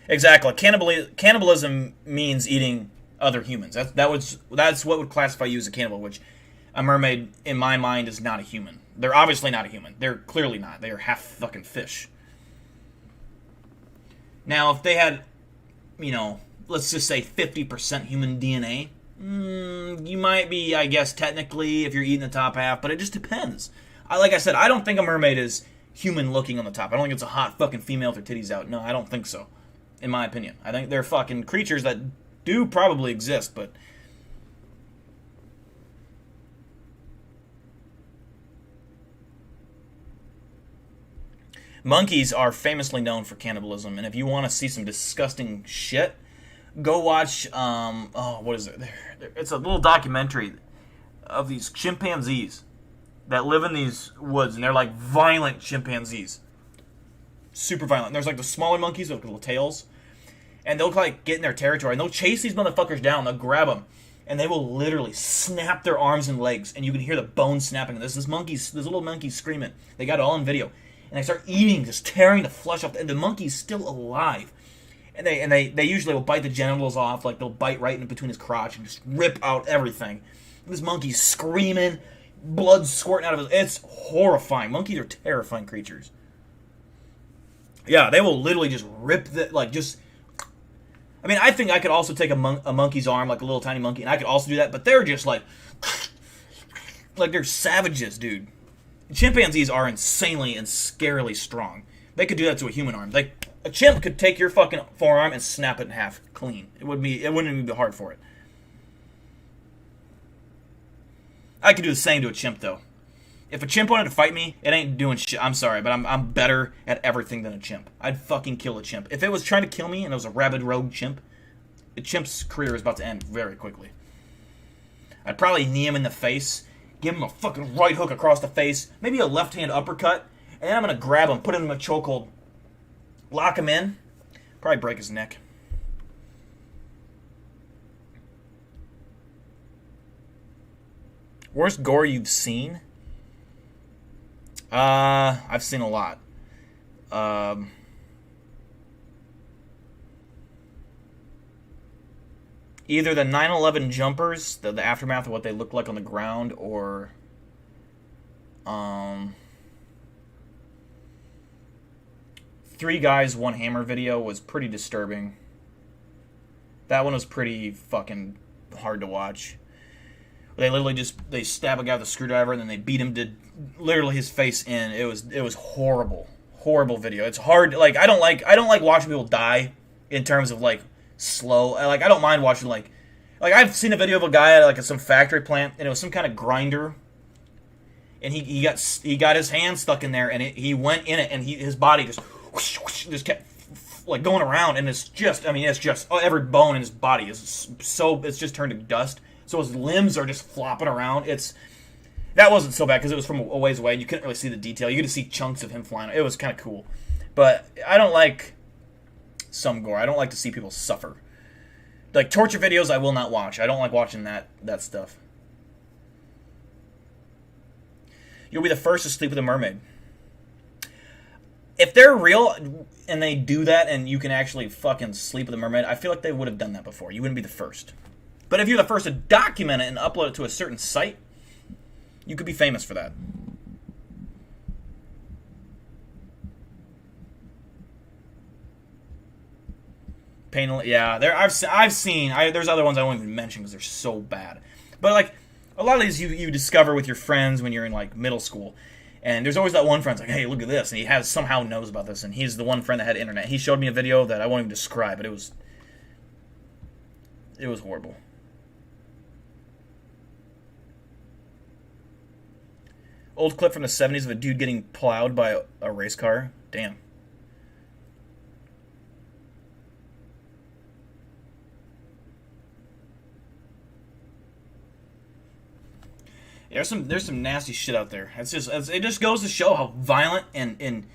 Exactly. Cannibalism means eating other humans. That's what would classify you as a cannibal, which a mermaid, in my mind, is not a human. They're obviously not a human. They're clearly not. They are half fucking fish. Now, if they had, let's just say 50% human DNA, you might be, I guess, technically, if you're eating the top half, but it just depends. Like I said, I don't think a mermaid is human-looking on the top. I don't think it's a hot fucking female with her titties out. No, I don't think so, in my opinion. I think they're fucking creatures that do probably exist, but... Monkeys are famously known for cannibalism, and if you want to see some disgusting shit, go watch, what is it? It's a little documentary of these chimpanzees that live in these woods, and they're like violent chimpanzees. Super violent. There's like the smaller monkeys with little tails, and they'll like get in their territory, and they'll chase these motherfuckers down, they'll grab them, and they will literally snap their arms and legs, and you can hear the bones snapping. This little monkey's screaming. They got it all on video. And they start eating, just tearing the flesh off, and the monkey's still alive. And they usually will bite the genitals off, like they'll bite right in between his crotch and just rip out everything. And this monkey's screaming, blood squirting out of his... It's horrifying. Monkeys are terrifying creatures. Yeah, they will literally just rip the... I mean, I think I could also take a monkey's arm, like a little tiny monkey, and I could also do that, but they're just like... Like, they're savages, dude. Chimpanzees are insanely and scarily strong. They could do that to a human arm. A chimp could take your fucking forearm and snap it in half clean. It wouldn't even be hard for it. I could do the same to a chimp, though. If a chimp wanted to fight me, it ain't doing shit. I'm sorry, but I'm better at everything than a chimp. I'd fucking kill a chimp. If it was trying to kill me and it was a rabid rogue chimp, the chimp's career is about to end very quickly. I'd probably knee him in the face, give him a fucking right hook across the face, maybe a left-hand uppercut, and then I'm going to grab him, put him in a chokehold, lock him in, probably break his neck. Worst gore you've seen? I've seen a lot. Either the 9/11 jumpers, the aftermath of what they look like on the ground, or Three Guys, One Hammer video was pretty disturbing. That one was pretty fucking hard to watch. They literally they stab a guy with a screwdriver and then they beat him to literally his face in. It was horrible. Horrible video. It's hard, like I don't like watching people die in terms of like slow. Like I don't mind watching like I've seen a video of a guy at like some factory plant and it was some kind of grinder and he got his hand stuck in there and he went in it and his body just kept like going around and it's just every bone in his body is it's just turned to dust. So his limbs are just flopping around. That wasn't so bad because it was from a ways away and you couldn't really see the detail. You could see chunks of him flying. It was kind of cool. But I don't like some gore. I don't like to see people suffer. Like torture videos I will not watch. I don't like watching that stuff. You'll be the first to sleep with a mermaid. If they're real and they do that and you can actually fucking sleep with a mermaid, I feel like they would have done that before. You wouldn't be the first. But if you're the first to document it and upload it to a certain site, you could be famous for that. Painful, yeah. I've seen. There's other ones I won't even mention because they're so bad. But like a lot of these, you discover with your friends when you're in like middle school, and there's always that one friend's like, "Hey, look at this," and he somehow knows about this, and he's the one friend that had internet. He showed me a video that I won't even describe, but it was horrible. Old clip from the 70s of a dude getting plowed by a race car. Damn. Yeah, there's some nasty shit out there. It just goes to show how violent and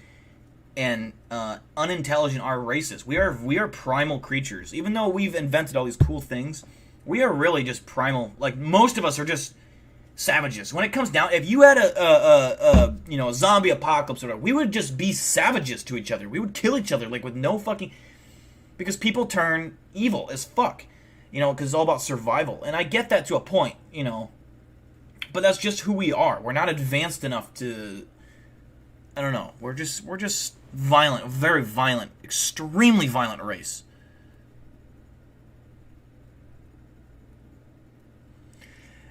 unintelligent our race is. We are primal creatures. Even though we've invented all these cool things, we are really just primal. Like most of us are just savages. When it comes down, if you had a zombie apocalypse or whatever, we would just be savages to each other. We would kill each other like with no fucking. because people turn evil as fuck, you know, because it's all about survival. And I get that to a point, you know, but that's just who we are. We're not advanced enough to, I don't know, we're just violent, very violent, extremely violent race.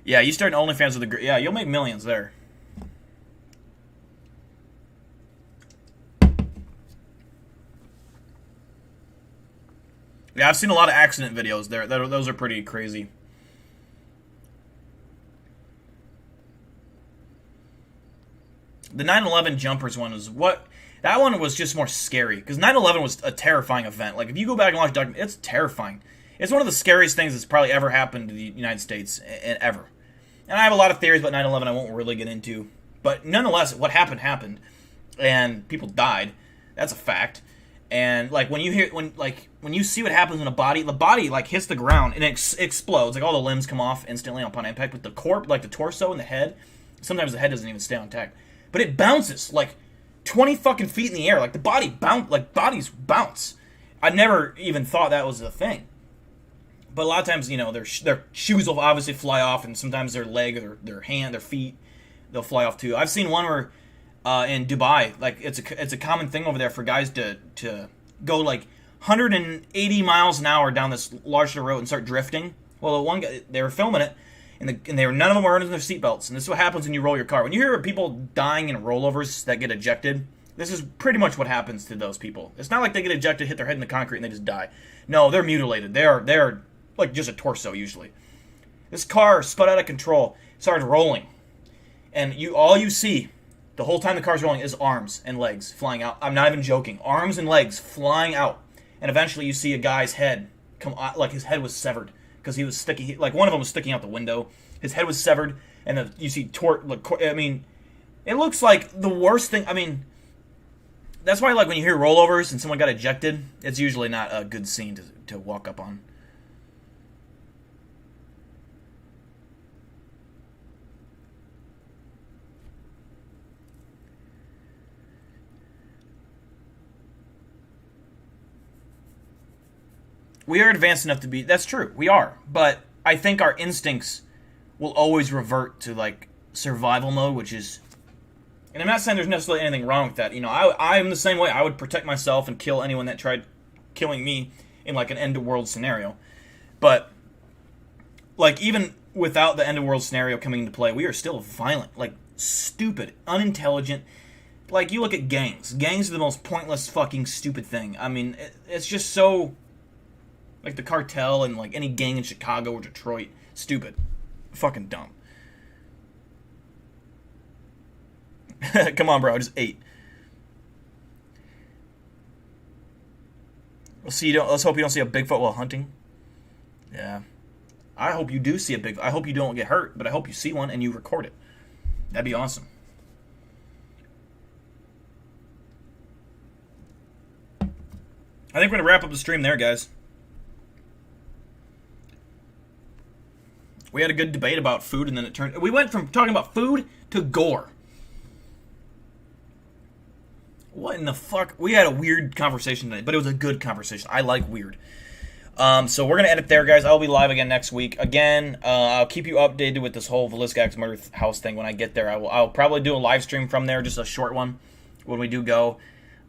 Yeah, you start an OnlyFans with yeah, you'll make millions there. Yeah, I've seen a lot of accident videos there. Those are pretty crazy. The 9/11 jumpers one was that one was just more scary because 9/11 was a terrifying event. Like if you go back and watch documentary, it's terrifying. It's one of the scariest things that's probably ever happened to the United States ever. And I have a lot of theories about 9/11 I won't really get into. But nonetheless, what happened. And people died. That's a fact. And like when you see what happens when the body like hits the ground and it explodes, like all the limbs come off instantly upon impact, but the corpse, like the torso and the head, sometimes the head doesn't even stay on intact. But it bounces like 20 fucking feet in the air. Like the body bodies bounce. I never even thought that was a thing. But a lot of times, you know, their shoes will obviously fly off, and sometimes their leg or their hand, their feet, they'll fly off too. I've seen one where in Dubai, like it's a common thing over there for guys to go like 180 miles an hour down this large road and start drifting. Well, the one guy, they were filming it, and none of them were wearing their seatbelts. And this is what happens when you roll your car. When you hear of people dying in rollovers that get ejected, this is pretty much what happens to those people. It's not like they get ejected, hit their head in the concrete, and they just die. No, they're mutilated. They're like just a torso usually. This car spun out of control, started rolling, and all you see the whole time the car's rolling is arms and legs flying out. I'm not even joking. Arms and legs flying out, and eventually you see a guy's head come out, like his head was severed because he was sticking. Like one of them was sticking out the window. His head was severed, and you see I mean, it looks like the worst thing. I mean, that's why like when you hear rollovers and someone got ejected, it's usually not a good scene to walk up on. We are advanced enough to be... That's true. We are. But I think our instincts will always revert to, like, survival mode, which is... And I'm not saying there's necessarily anything wrong with that. You know, I am the same way. I would protect myself and kill anyone that tried killing me in, like, an end-of-world scenario. But, like, even without the end-of-world scenario coming into play, we are still violent. Like, stupid, unintelligent. Like, you look at gangs. Gangs are the most pointless fucking stupid thing. I mean, it's just so... Like the cartel and like any gang in Chicago or Detroit. Stupid. Fucking dumb. Come on, bro. I just ate. Let's hope you don't see a Bigfoot while hunting. Yeah. I hope you do see a Bigfoot. I hope you don't get hurt, but I hope you see one and you record it. That'd be awesome. I think we're going to wrap up the stream there, guys. We had a good debate about food, and then we went from talking about food to gore. What in the fuck? We had a weird conversation today, but it was a good conversation. I like weird. So we're going to end it there, guys. I'll be live again next week. Again, I'll keep you updated with this whole Villisca Murder House thing when I get there. I'll probably do a live stream from there, just a short one, when we do go.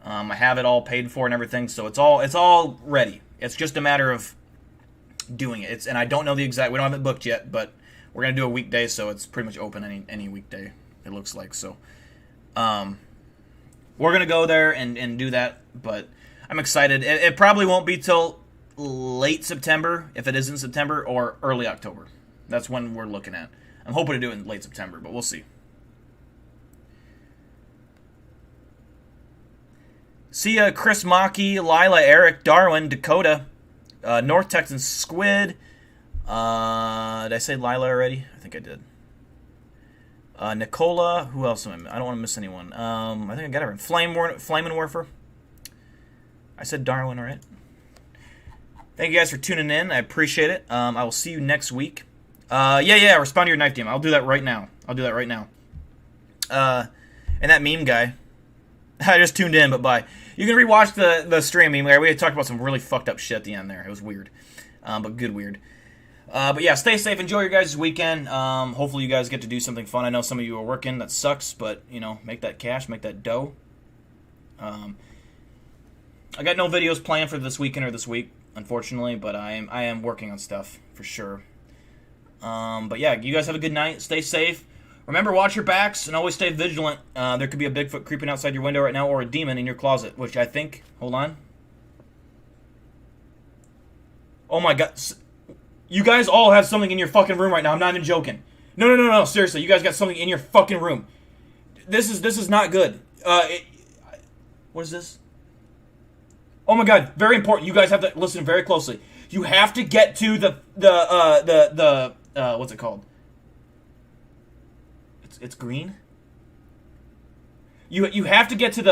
I have it all paid for and everything, so it's all ready. It's just a matter of doing it. And I don't know the exact... We don't have it booked yet, but we're going to do a weekday, so it's pretty much open any weekday, it looks like. So we're going to go there and do that, but I'm excited. It probably won't be till late September, if it is in September, or early October. That's when we're looking at. I'm hoping to do it in late September, but we'll see. See ya, Chris Maki, Lila, Eric, Darwin, Dakota, North Texan Squid. Did I say Lila already? I think I did. Nicola. Who else am I don't want to miss anyone. I think I got everyone. Flame and Warfer. I said Darwin, right? Thank you guys for tuning in. I appreciate it. I will see you next week. Yeah. Respond to your knife DM. I'll do that right now. And that meme guy. I just tuned in, but bye. You can rewatch the stream. I mean, we had talked about some really fucked up shit at the end there. It was weird, but good weird. But yeah, stay safe. Enjoy your guys' weekend. Hopefully you guys get to do something fun. I know some of you are working. That sucks, but, you know, make that cash, make that dough. I got no videos planned for this weekend or this week, unfortunately, but I am working on stuff for sure. But yeah, you guys have a good night. Stay safe. Remember, watch your backs and always stay vigilant. There could be a Bigfoot creeping outside your window right now or a demon in your closet, which I think... Hold on. Oh my god. You guys all have something in your fucking room right now. I'm not even joking. No. Seriously, you guys got something in your fucking room. This is not good. What is this? Oh my god, very important. You guys have to listen very closely. You have to get to the what's it called? It's green. You have to get to the